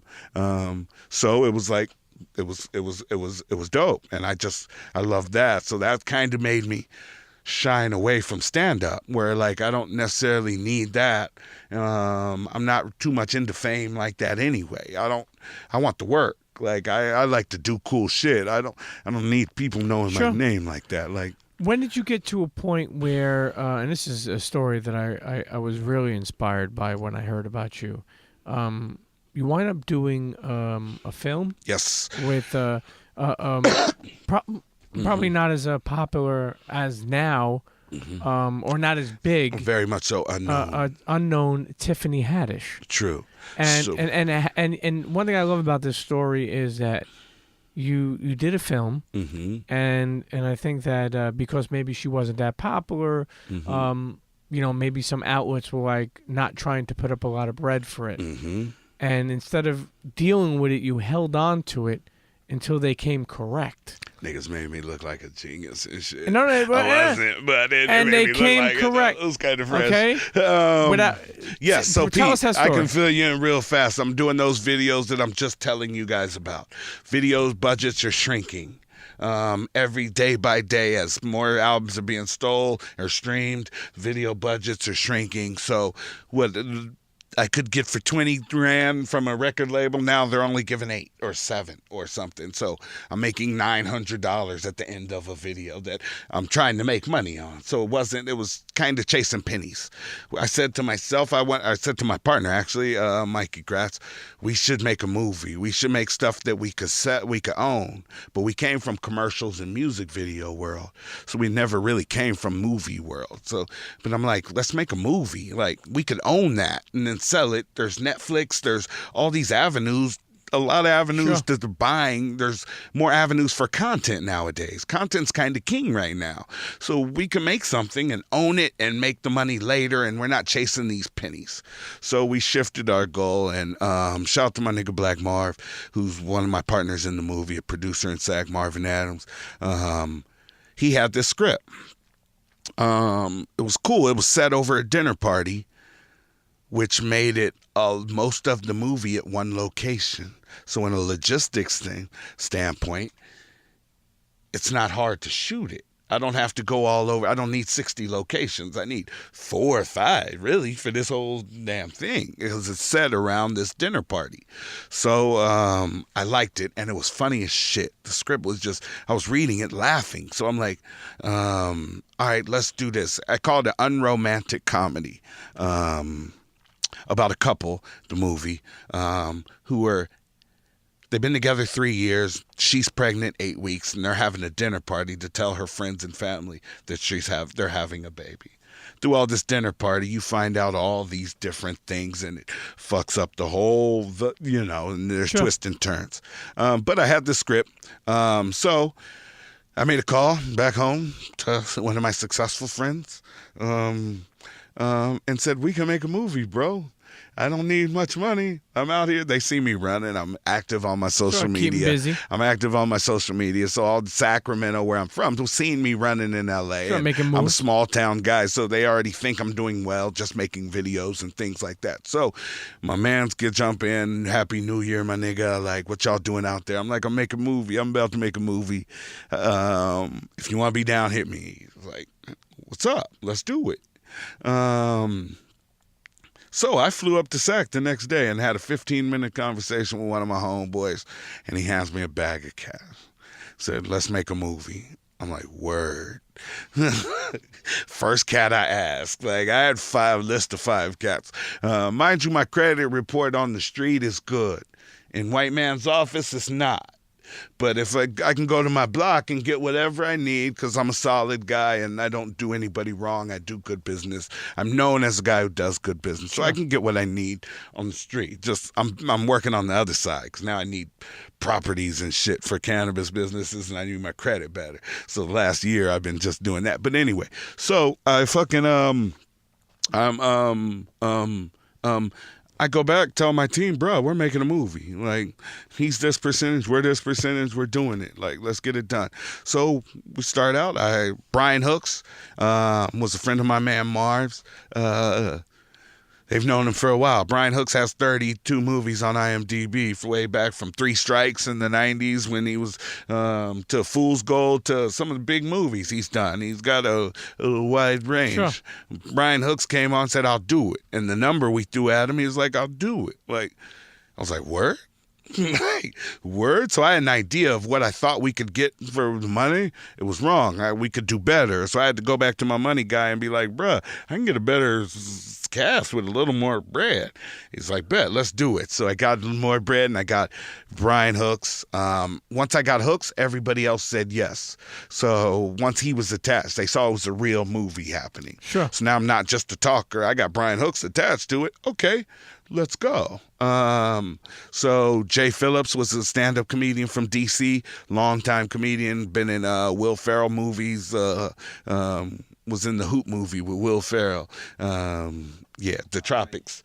it was like, it was dope. And I loved that. So that kind of made me shine away from stand-up where I don't necessarily need that. I'm not too much into fame like that anyway. I want the work. I like to do cool shit. I don't need people knowing my name like that. When did you get to a point where and this is a story that I was really inspired by when I heard about you. You wind up doing a film? Yes. With probably not as popular as now, or not as big. Very much so unknown. Unknown Tiffany Haddish. True. And one thing I love about this story is that you did a film, and I think that because maybe she wasn't that popular, maybe some outlets were not trying to put up a lot of bread for it, and instead of dealing with it, you held on to it until they came correct. Niggas made me look like a genius and shit. No, I wasn't, but it and made they me came look like correct. It was kind of fresh. Okay. Yeah, so tell Pete, us that I story. can fill you in real fast. I'm doing those videos that I'm just telling you guys about. Videos budgets are shrinking. Every day by day, as more albums are being stole or streamed, video budgets are shrinking. So what I could get for 20 grand from a record label, now they're only giving 8 or 7 or something. So I'm making $900 at the end of a video that I'm trying to make money on. So it was kind of chasing pennies. I said to myself, I said to my partner, actually, Mikey Gratz, we should make a movie. We should make stuff that we could own. But we came from commercials and music video world. So we never really came from movie world. But I'm like, let's make a movie. Like, we could own that and then sell it. There's Netflix. There's all these avenues. A lot of avenues that they're buying. There's more avenues for content nowadays. Content's kind of king right now. So we can make something and own it and make the money later, and we're not chasing these pennies. So we shifted our goal, and shout out to my nigga Black Marv, who's one of my partners in the movie, a producer in SAG, Marvin Adams. He had this script. It was cool. It was set over a dinner party, which made it most of the movie at one location. So in a logistics standpoint, it's not hard to shoot it. I don't have to go all over. I don't need 60 locations. I need 4 or 5, really, for this whole damn thing, because it's set around this dinner party. So I liked it, and it was funny as shit. The script was just, I was reading it laughing. So I'm like, all right, let's do this. I called it unromantic comedy. About a couple, the movie, they've been together 3 years. She's pregnant 8 weeks, and they're having a dinner party to tell her friends and family that they're having a baby. Through all this dinner party, you find out all these different things, and it fucks up the whole, and there's twists and turns. But I had the script, so I made a call back home to one of my successful friends, and said, we can make a movie, bro. I don't need much money. I'm out here. They see me running. I'm active on my social media. Keep busy. I'm active on my social media. So all Sacramento, where I'm from, they've seen me running in L.A. Sure, making moves. I'm a small town guy, so they already think I'm doing well, just making videos and things like that. So my mans jump in. Happy New Year, my nigga. Like, what y'all doing out there? I'm like, I'm making a movie. I'm about to make a movie. If you want to be down, hit me. Like, what's up? Let's do it. So I flew up to Sac the next day and had a 15-minute conversation with one of my homeboys, and he hands me a bag of cash. Said, let's make a movie. I'm like, word. First cat I asked. Like, I had list of 5 cats. Mind you, my credit report on the street is good. In white man's office, it's not. But if I can go to my block and get whatever I need, because I'm a solid guy and I don't do anybody wrong, I do good business. I'm known as a guy who does good business, so I can get what I need on the street. Just I'm working on the other side, because now I need properties and shit for cannabis businesses, and I need my credit better. So the last year I've been just doing that. But anyway, so I fucking I go back, tell my team, bro, we're making a movie. Like, he's this percentage, we're this percentage, we're doing it. Like, let's get it done. So we start out. Brian Hooks was a friend of my man Marv's. They've known him for a while. Brian Hooks has 32 movies on IMDb, way back from 3 Strikes in the 90s when he was to Fool's Gold, to some of the big movies he's done. He's got a wide range. Sure. Brian Hooks came on and said, I'll do it. And the number we threw at him, he was like, I'll do it. Like, I was like, word? Like, word? So I had an idea of what I thought we could get for the money. It was wrong. We could do better. So I had to go back to my money guy and be like, bruh, I can get a better cast with a little more bread. He's like, bet, let's do it. So I got a little more bread, and I got Brian Hooks. Once I got Hooks, everybody else said yes. So once he was attached, they saw it was a real movie happening. Sure. So now I'm not just a talker. I got Brian Hooks attached to it. Okay, let's go. So Jay Phillips was a stand-up comedian from D.C., longtime comedian, been in Will Ferrell movies, was in the Hoop movie with Will Ferrell. The Tropics.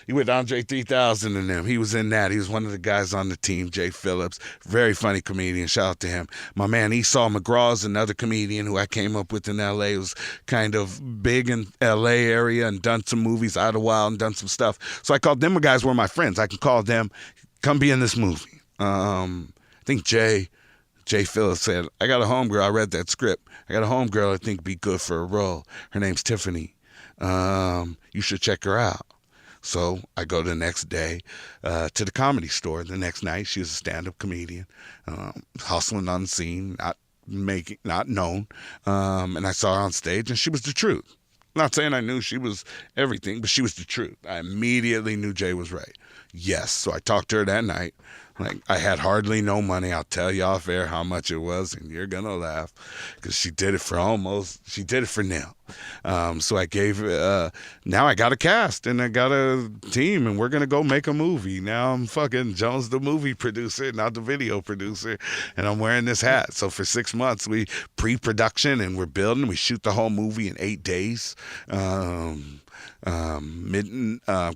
He with Andre 3000 and them. He was in that. He was one of the guys on the team, Jay Phillips. Very funny comedian. Shout out to him. My man Esau McGraw's another comedian who I came up with in L.A. was kind of big in L.A. area and done some movies, Idlewild, and done some stuff. So I called them guys were my friends. I can call them, come be in this movie. I think Jay Phillips said, I got a homegirl. I read that script. I got a homegirl I think would be good for a role. Her name's Tiffany. You should check her out. So I go the next day to the Comedy Store. The next night, she was a stand-up comedian, hustling on the scene, not known. And I saw her on stage, and she was the truth. Not saying I knew she was everything, but she was the truth. I immediately knew Jay was right. Yes. So I talked to her that night. Like, I had hardly no money. I'll tell you off air how much it was, and you're going to laugh because she did it for nil. So I gave, now I got a cast and I got a team, and we're going to go make a movie. Now I'm fucking Jones, the movie producer, not the video producer, and I'm wearing this hat. So for 6 months, we pre-production and we're building. We shoot the whole movie in 8 days.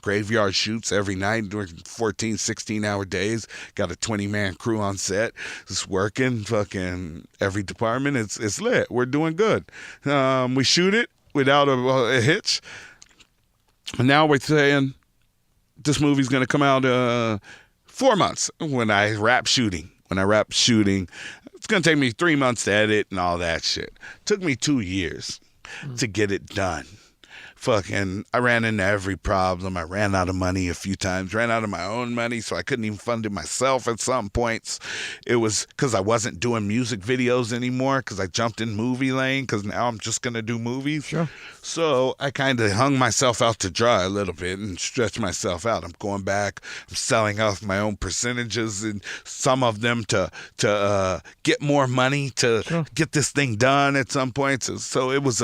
Graveyard shoots every night during 14, 16-hour days. Got a 20-man crew on set. It's working. Fucking every department. It's lit. We're doing good. We shoot it without a hitch. And now we're saying this movie's going to come out 4 months when I wrap shooting. It's going to take me 3 months to edit and all that shit. Took me 2 years to get it done. Fucking, I ran into every problem. I ran out of money a few times, ran out of my own money, so I couldn't even fund it myself at some points. It was because I wasn't doing music videos anymore because I jumped in movie lane because now I'm just going to do movies. Sure. So I kind of hung myself out to dry a little bit and stretched myself out. I'm going back. I'm selling off my own percentages and some of them to get more money to get this thing done at some points. So it was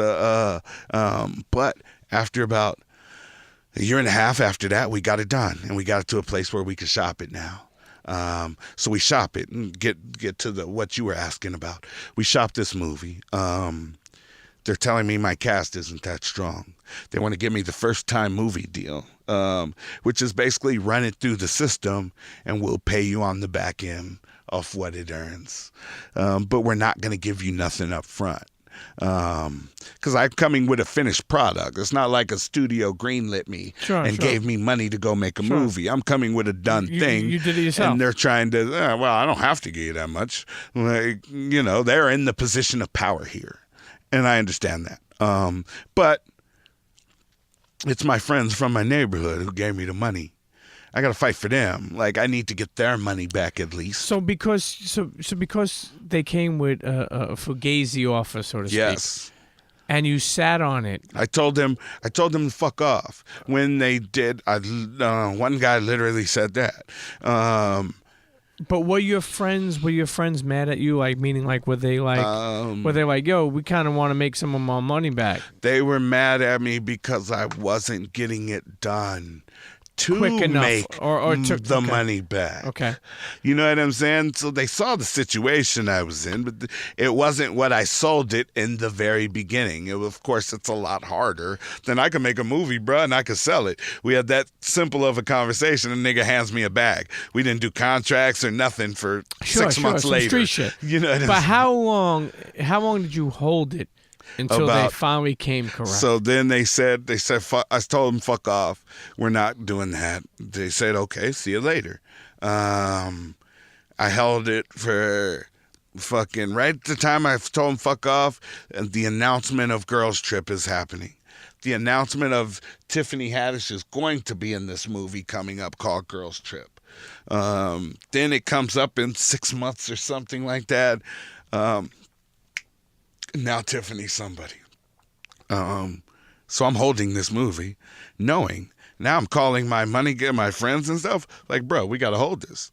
but after about a year and a half after that, we got it done, and we got it to a place where we could shop it now. So we shop it and get to what you were asking about. We shop this movie. They're telling me my cast isn't that strong. They want to give me the first-time movie deal, which is basically run it through the system, and we'll pay you on the back end of what it earns. But we're not going to give you nothing up front. Because I'm coming with a finished product. It's not like a studio greenlit me and gave me money to go make a movie. I'm coming with a done thing. You did it yourself. And they're trying to, well, I don't have to give you that much. Like, they're in the position of power here. And I understand that. But it's my friends from my neighborhood who gave me the money. I got to fight for them. Like, I need to get their money back at least. So because they came with a fugazi offer, so to speak. Yes. And you sat on it. I told them to fuck off. When they did, one guy literally said that. But were your friends mad at you? Like, meaning, like, were they like, yo, we kind of want to make some of our money back? They were mad at me because I wasn't getting it done to quick enough, make the money back. Okay. You know what I'm saying? So they saw the situation I was in, but it wasn't what I sold it in the very beginning. Of course, it's a lot harder than I can make a movie, bro, and I could sell it. We had that simple of a conversation, and nigga hands me a bag. We didn't do contracts or nothing for 6 months later. Street shit. You know what I'm but saying? how long did you hold it? Until they finally came correct. So then they said, fuck, I told them, fuck off. We're not doing that. They said, okay, see you later. I held it for fucking right at the time I told them, fuck off, the announcement of Girls Trip is happening. The announcement of Tiffany Haddish is going to be in this movie coming up called Girls Trip. Then it comes up in 6 months or something like that. Now Tiffany's somebody. So I'm holding this movie, knowing. Now I'm calling my money, get my friends and stuff. Like, bro, we got to hold this.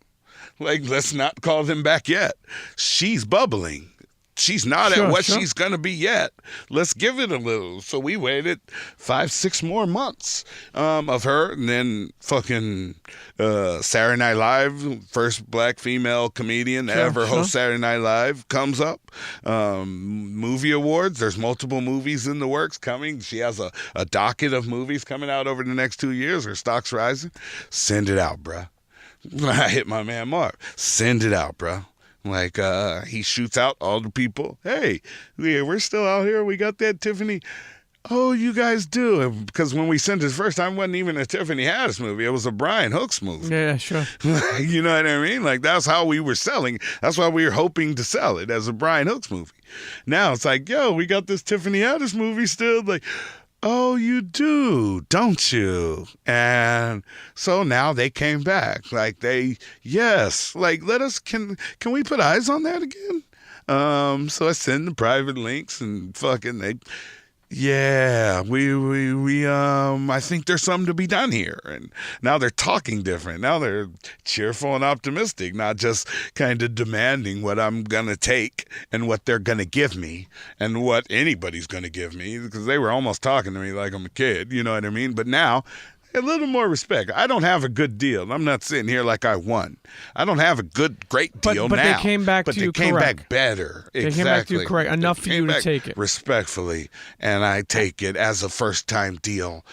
Like, let's not call them back yet. She's bubbling. she's not Sure, at what sure. she's gonna be yet. Let's give it a little. So we waited 5-6 more months of her, and then fucking Saturday Night Live, first black female comedian to ever host Saturday Night Live, comes up. Movie awards. There's multiple movies in the works coming. She has a docket of movies coming out over the next 2 years. Her stock's rising. Send it out, bruh. I hit my man Mark. Send it out, bruh. Like, he shoots out all the people. Hey, we're still out here. We got that Tiffany. Oh, you guys do. Because when we sent it the first time, it wasn't even a Tiffany Haddish movie. It was a Brian Hooks movie. Yeah, sure. You know what I mean? Like, that's how we were selling. That's why we were hoping to sell it, as a Brian Hooks movie. Now it's like, yo, we got this Tiffany Haddish movie still. Like, oh, you do, don't you? And so now they came back. Like, yes. Like, can we put eyes on that again? So I send the private links and fucking yeah, I think there's something to be done here. And now they're talking different. Now they're cheerful and optimistic, not just kind of demanding what I'm going to take and what they're going to give me and what anybody's going to give me, because they were almost talking to me like I'm a kid, you know what I mean? But now, a little more respect. I don't have a good deal. I'm not sitting here like I won. I don't have a great deal but now. They came back to you correct. But they came back better. They came back to you correct. Enough for you to take it. Respectfully, and I take it as a first-time deal.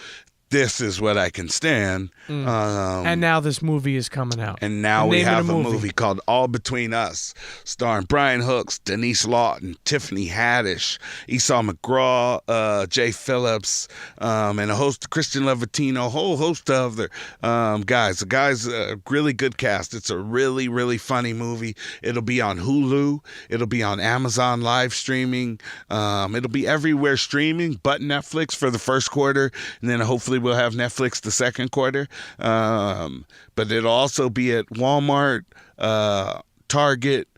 This is what I can stand. And now this movie is coming out. And now we have a movie called All Between Us, starring Brian Hooks, Denise Lawton, Tiffany Haddish, Esau McGraw, Jay Phillips, and a host, Christian Levatino, a whole host of other guys. The guy's a really good cast. It's a really, really funny movie. It'll be on Hulu. It'll be on Amazon live streaming. It'll be everywhere streaming but Netflix for the first quarter, and then hopefully we'll have Netflix the second quarter. But it'll also be at Walmart, Target,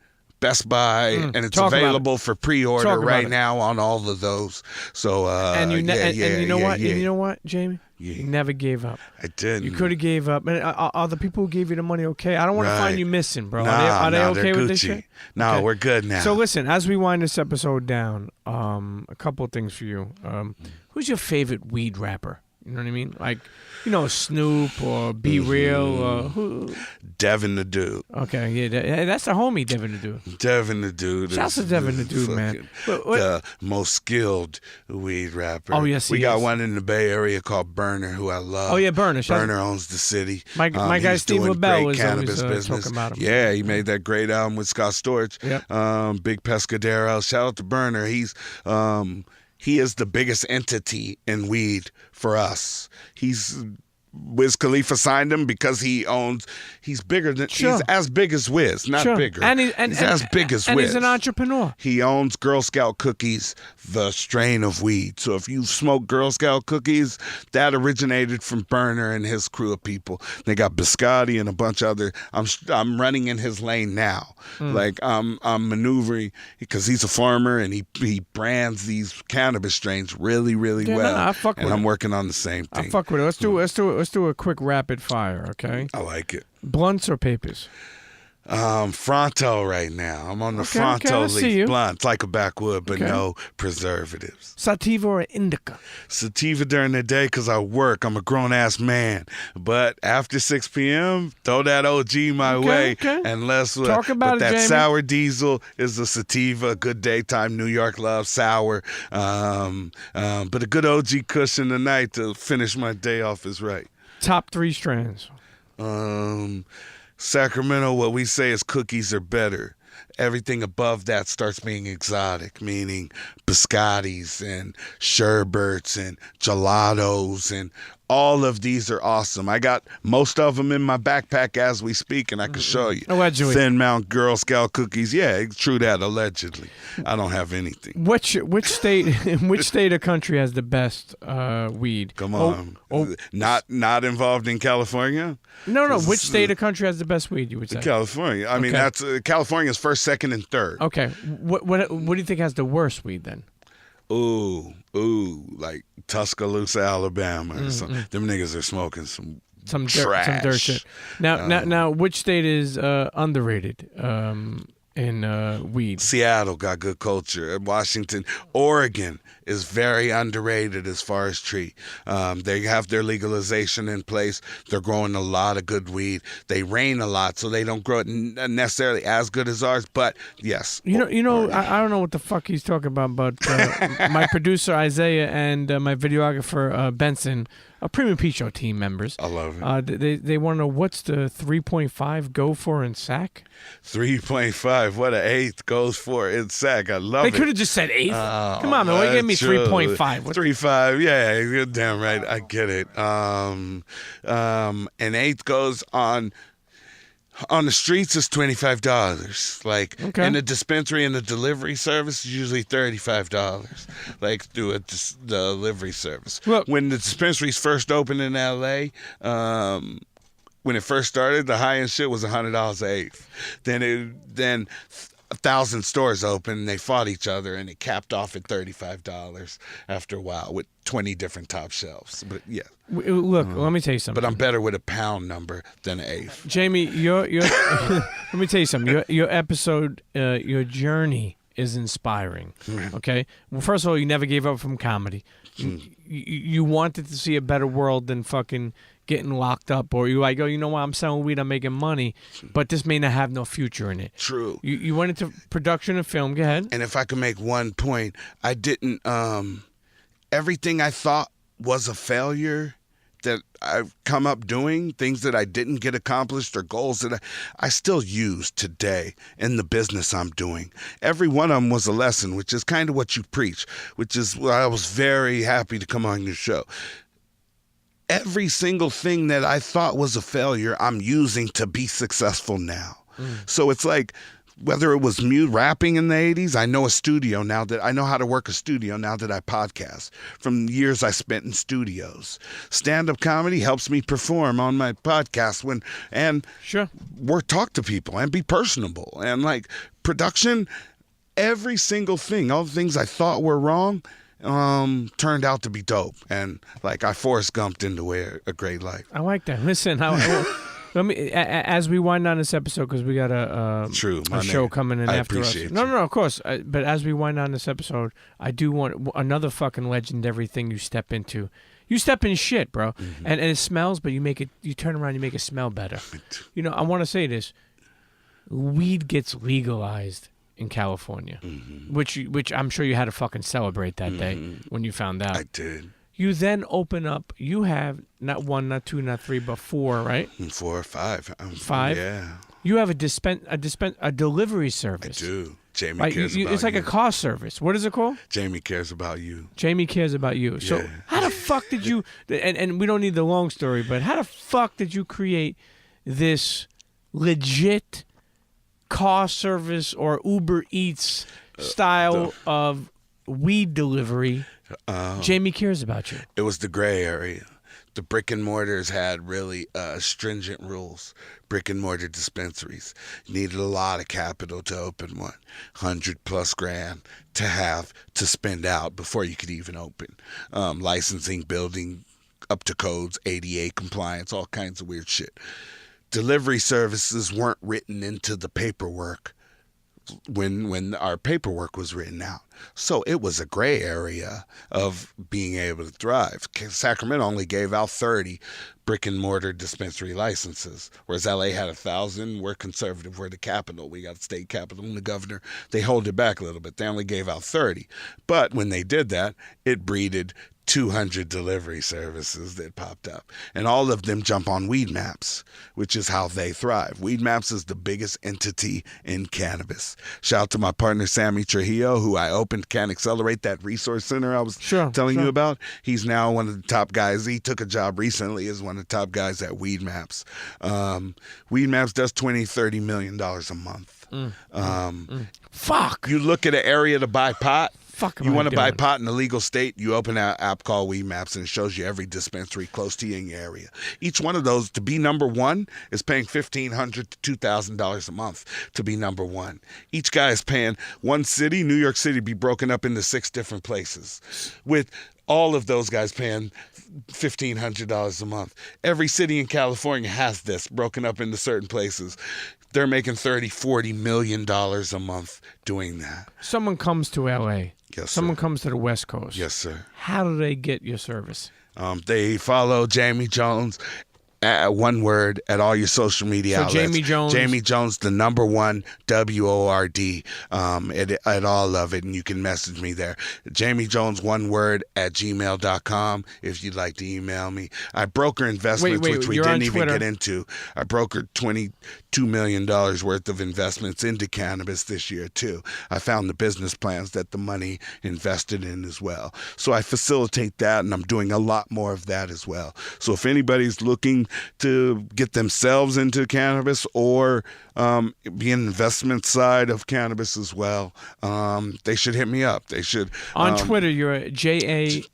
Best Buy, and it's available for pre-order right now on all of those. So and you know what? And you know what, Jamie? You never gave up. I didn't. You could have gave up. And are the people who gave you the money okay? I don't want to find you missing, bro. Are they okay with this shit? No, okay. We're good now. So listen, as we wind this episode down, a couple of things for you. Who's your favorite weed rapper? You know what I mean? Like, Snoop or Be Real or who? Devin the Dude. Okay, yeah, that's a homie, Devin the Dude. Devin the Dude. Shouts to Devin the Dude, man. The most skilled weed rapper. Oh, yes, we got one in the Bay Area called Burner, who I love. Oh, yeah, Burner. Burner owns the city. My guy Steve LaBelle was cannabis always business. talking about him. Yeah, he made that great album with Scott Storch. Yep. Big Pescadero. Shout out to Burner. He is the biggest entity in weed for us. Wiz Khalifa signed him because he's bigger than, he's as big as Wiz, not bigger. And he's as big as Wiz. And he's an entrepreneur. He owns Girl Scout cookies, the strain of weed. So if you smoke Girl Scout cookies, that originated from Burner and his crew of people. They got Biscotti and a bunch of other. I'm running in his lane now. Like I'm maneuvering because he's a farmer and he brands these cannabis strains really, really well. I fuck with and I'm it. working on the same thing. I fuck with it. Let's do a quick rapid fire, okay? I like it. Blunts or papers? Fronto right now. I'm on the Fronto leaf blunt, like a backwood, but no preservatives. Sativa or indica? Sativa during the day because I work. I'm a grown-ass man. But after 6 p.m., throw that OG my way. And let's talk about that Jamie. Sour Diesel is a sativa, good daytime New York love sour. But a good OG cushion tonight to finish my day off is right. Top 3 strands? Sacramento, what we say is cookies are better. Everything above that starts being exotic, meaning biscottis and sherbets and gelatos, and all of these are awesome. I got most of them in my backpack as we speak, and I can show you. Allegedly. Thin Mount Girl Scout cookies. Yeah, true that, allegedly. I don't have anything. Which state or country has the best weed? Come on. Not involved in California? No. Which state or country has the best weed, you would say? California. I mean, that's California's first, second, and third. Okay. What do you think has the worst weed then? Ooh, like Tuscaloosa, Alabama or something. Them niggas are smoking some trash. Some dirt shit. Now, which state is underrated? in weed. Seattle got good culture. Washington, Oregon is very underrated as far as tree. They have their legalization in place. They're growing a lot of good weed. They rain a lot, so they don't grow it necessarily as good as ours. But yes, I don't know what the fuck he's talking about, but my producer Isaiah and my videographer Benson, Premium P Show team members. I love it. They want to know what's the 3.5 go for in sack. 3.5. What an eighth goes for in sack. I love it. They could have just said eighth. Come on, man. Why you gave me 3.5? 3.5. Yeah, you're damn right. I get it. An eighth goes on the streets is $25. Like in a dispensary and a delivery service is usually $35. Like through a delivery service. Look, when the dispensaries first opened in LA, when it first started, the high end shit was $100 an eighth. Then 1,000 stores opened, and they fought each other, and it capped off at $35 after a while with 20 different top shelves. But yeah. Look, let me tell you something. But I'm better with a pound number than an eighth. Jamie, your let me tell you something. Your episode, your journey is inspiring. Okay? Well, first of all, you never gave up from comedy. You wanted to see a better world than fucking getting locked up, or you like, oh, you know what, I'm selling weed, I'm making money, but this may not have no future in it. True. You went into production and film. Go ahead. And if I could make one point, I didn't, everything I thought was a failure that I've come up doing, things that I didn't get accomplished or goals that I still use today in the business I'm doing. Every one of them was a lesson, which is kind of what you preach, which is why I was very happy to come on your show. Every single thing that I thought was a failure, I'm using to be successful now. So it's like, whether it was rapping in the 80s, I know a studio now that I know how to work a studio now that I podcast from years I spent in studios. Stand-up comedy helps me perform on my podcast talk to people and be personable. And like production, every single thing, all the things I thought were wrong, turned out to be dope, and like I Forrest Gumped into a great life. I like that. Listen, let me as we wind down this episode, because we got a show coming in after us. No, of course. But as we wind down this episode, I do want another fucking legendary thing you step into. You step in shit, bro, and it smells, but you make it. You turn around, you make it smell better. You know, I want to say this: weed gets legalized in California, which I'm sure you had to fucking celebrate that day when you found out. I did. You then open up. You have not one, not two, not three, but four, right? 4 or 5. 5. Yeah. You have a delivery service. I do. Jamie cares about you. It's like a car service. What is it called? Jamie cares about you. Jamie cares about you. So how the fuck did you? And we don't need the long story, but how the fuck did you create this legit car service or Uber Eats style of weed delivery? Jamie cares about you. It was the gray area. The brick and mortars had really stringent rules. Brick and mortar dispensaries needed a lot of capital to open one, $100+ grand to spend out before you could even open. Licensing, building up to codes, ADA compliance, all kinds of weird shit. Delivery services weren't written into the paperwork when our paperwork was written out. So it was a gray area of being able to thrive. Sacramento only gave out 30 brick and mortar dispensary licenses, whereas LA had 1,000. We're conservative. We're the capital. We got the state capital and the governor. They hold it back a little bit. They only gave out 30. But when they did that, it breeded 200 delivery services that popped up, and all of them jump on Weed Maps, which is how they thrive. Weed Maps is the biggest entity in cannabis. Shout out to my partner Sammy Trujillo, who I opened Can Accelerate, that resource center I was telling you about. He's now one of the top guys. He took a job recently as one of the top guys at Weed Maps. Weed Maps does $20-30 million a month. Fuck. You look at an area to buy pot. You want to buy pot in a legal state, you open an app called Weed Maps, and it shows you every dispensary close to you in your area. Each one of those, to be number one, is paying $1,500 to $2,000 a month to be number one. Each guy is paying one city, New York City, be broken up into 6 different places, with all of those guys paying $1,500 a month. Every city in California has this broken up into certain places. they're making $30-40 million a month doing that. Someone comes to L.A. Yes, Someone sir. comes to the West Coast. Yes, sir. How do they get your service? They follow Jamie Jones, one word, at all your social media So outlets. Jamie Jones, the number one, WORD, at all of it, and you can message me there. Jamie Jones, one word, at gmail.com if you'd like to email me. I broker investments, which we didn't even get into. I brokered $22 million worth of investments into cannabis this year, too. I found the business plans that the money invested in as well. So I facilitate that, and I'm doing a lot more of that as well. So if anybody's looking to get themselves into cannabis or be an investment side of cannabis as well, they should hit me up. They should. On Twitter, you're at JamieJones.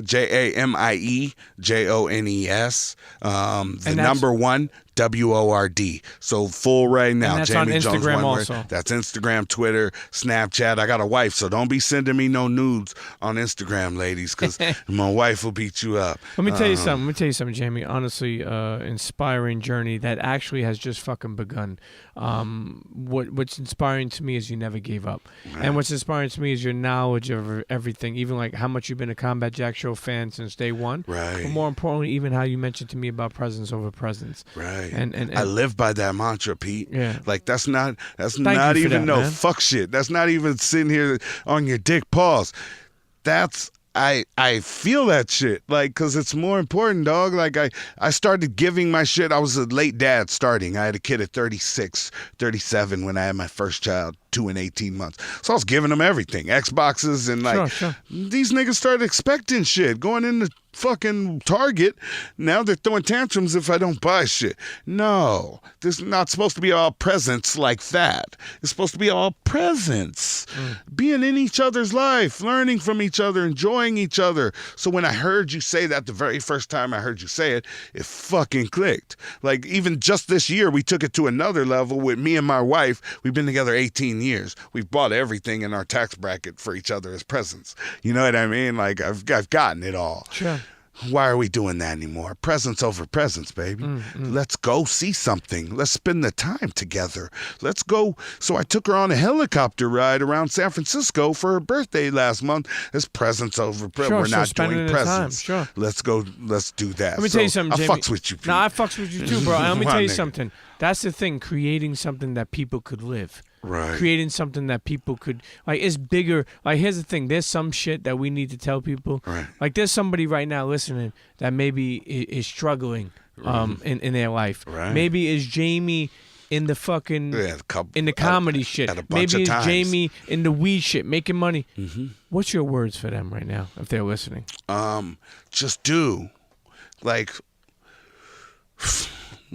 The number one, WORD. So full right now. And that's Jamie on Jones, Instagram one also. Word. That's Instagram, Twitter, Snapchat. I got a wife, so don't be sending me no nudes on Instagram, ladies, because my wife will beat you up. Let me tell you something, Jamie. Honestly, inspiring journey that actually has just fucking begun. What's inspiring to me is you never gave up. Right. And what's inspiring to me is your knowledge of everything, even like how much you've been a Combat Jack Show fan since day one. Right. But more importantly, even how you mentioned to me about presence over presence. Right. And I live by that mantra, Pete. Yeah. Like that's not Thank you for even that, no man. fuck shit. That's not even sitting here on your dick pause. That's I feel that shit, like, because it's more important, dog. Like, I started giving my shit. I was a late dad starting. I had a kid at 36, 37 when I had my first child, 2 and 18 months. So I was giving them everything, Xboxes, and like, Sure. these niggas started expecting shit, going into fucking Target. Now they're throwing tantrums if I don't buy shit. No, this is not supposed to be all presents like that. It's supposed to be all presents. Being in each other's life, learning from each other, enjoying each other. So when I heard you say that the very first time I heard you say it, it fucking clicked. Like, even just this year, we took it to another level with me and my wife. We've been together 18 years. We've bought everything in our tax bracket for each other as presents. You know what I mean? Like, I've gotten it all. Sure. Why are we doing that anymore? Presents over presents, baby. Let's go see something. Let's spend the time together. Let's go. So I took her on a helicopter ride around San Francisco for her birthday last month. It's presents over presents. Sure, We're not spending doing the presents. time, sure. Let's go. Let's do that. Let me tell you something, Jamie. I fucks with you, Pete. No, I fucks with you too, bro. And let me My tell you nigga. something. That's the thing, creating something that people could live. Right. Creating something that people could, like, it's bigger. Like, here's the thing. There's some shit that we need to tell people. Right. Like, there's somebody right now listening that maybe is struggling in their life. Right. Maybe is Jamie in the fucking, in the comedy shit. at a bunch Maybe of is times. Jamie in the weed shit, making money. What's your words for them right now, if they're listening? Just do. Like,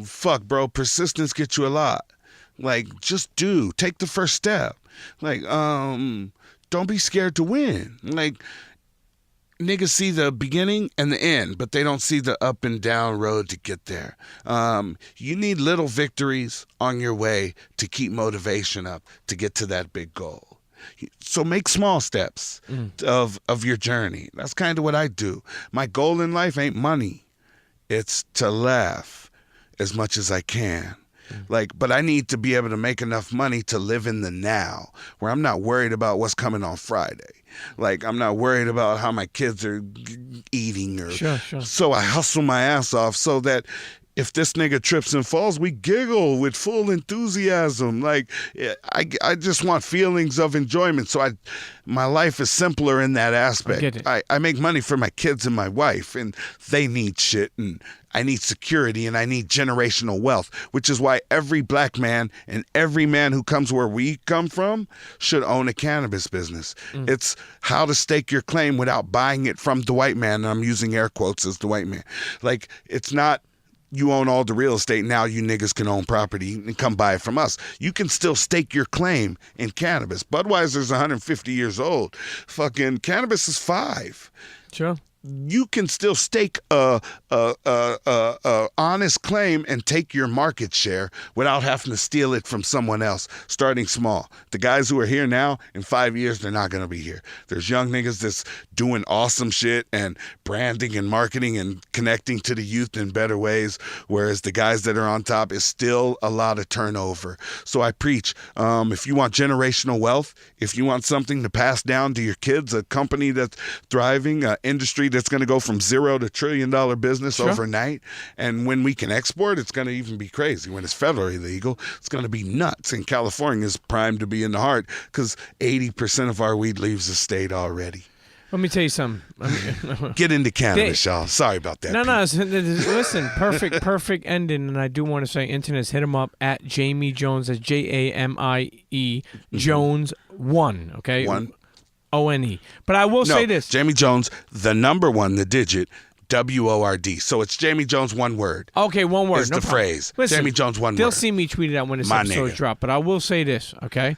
fuck, bro. Persistence gets you a lot. Like, just do. Take the first step. Like, don't be scared to win. Like, niggas see the beginning and the end, but they don't see the up and down road to get there. You need little victories on your way to keep motivation up to get to that big goal. So make small steps of your journey. That's kind of what I do. My goal in life ain't money. It's to laugh as much as I can. Like, but I need to be able to make enough money to live in the now, where I'm not worried about what's coming on Friday. Like, I'm not worried about how my kids are eating. Or Sure. So I hustle my ass off so that if this nigga trips and falls, we giggle with full enthusiasm. Like, I just want feelings of enjoyment. So my life is simpler in that aspect. I get it. I make money for my kids and my wife, and they need shit, and I need security, and I need generational wealth, which is why every black man and every man who comes where we come from should own a cannabis business. It's how to stake your claim without buying it from the white man, and I'm using air quotes as the white man. Like, it's not you own all the real estate, now you niggas can own property and come buy it from us. You can still stake your claim in cannabis. Budweiser's 150 years old. Fucking cannabis is 5. Sure. you can still stake a honest claim and take your market share without having to steal it from someone else, starting small. The guys who are here now, in 5 years, they're not going to be here. There's young niggas that's doing awesome shit and branding and marketing and connecting to the youth in better ways, whereas the guys that are on top is still a lot of turnover. So I preach, if you want generational wealth, if you want something to pass down to your kids, a company that's thriving, an industry that's going to go from $0 to $1 trillion business overnight. And when we can export, it's going to even be crazy. When it's federally legal, it's going to be nuts. And California is primed to be in the heart because 80% of our weed leaves the state already. Let me tell you something. Get into cannabis, y'all. Sorry about that. No, listen, perfect ending. And I do want to say, internets, hit him up at Jamie Jones. That's Jamie Jones 1. Okay, 1 ONE. But I will say this: Jamie Jones, the number 1, the digit. WORD. So it's Jamie Jones, one word. Okay, one word. It's the phrase. Listen, Jamie Jones, one word. They'll see me tweet it out when this episode drops. But I will say this, okay?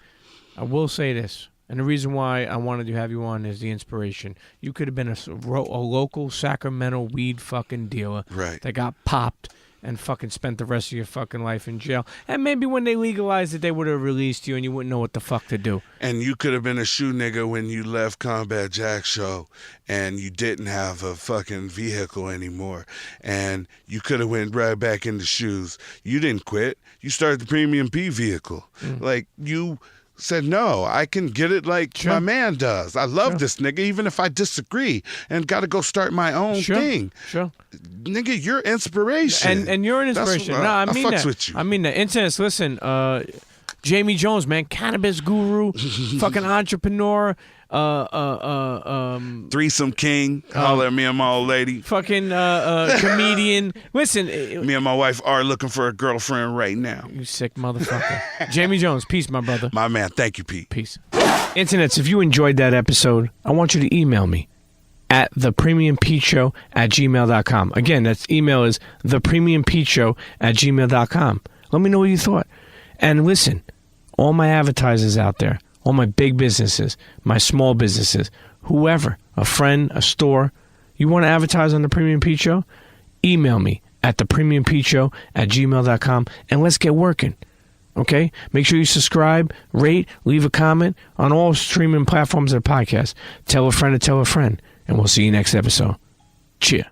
I will say this. And the reason why I wanted to have you on is the inspiration. You could have been a local Sacramento weed fucking dealer that got popped and fucking spent the rest of your fucking life in jail. And maybe when they legalized it, they would have released you and you wouldn't know what the fuck to do. And you could have been a shoe nigga when you left Combat Jack Show and you didn't have a fucking vehicle anymore. And you could have went right back into shoes. You didn't quit. You started the Premium P vehicle. Like, you said, no, I can get it like my man does. I love this nigga, even if I disagree, and got to go start my own thing. Nigga, you're inspiration. And you're an inspiration. No, I mean that. With you. I mean that. Internets, listen, Jamie Jones, man, cannabis guru, fucking entrepreneur, threesome king, holler at me and my old lady. Fucking comedian. Listen, me and my wife are looking for a girlfriend right now. You sick motherfucker. Jamie Jones, peace, my brother. My man, thank you, Pete. Peace. Internets, if you enjoyed that episode, I want you to email me at thepremiumpeteshow@gmail.com. Again, that's email is thepremiumpeteshow@gmail.com. Let me know what you thought. And listen, all my advertisers out there, all my big businesses, my small businesses, whoever, a friend, a store, you want to advertise on The Premium Pete Show? Email me at thepremiumpeteshow@gmail.com and let's get working. Okay? Make sure you subscribe, rate, leave a comment on all streaming platforms of the podcast. Tell a friend to tell a friend, and we'll see you next episode. Cheers.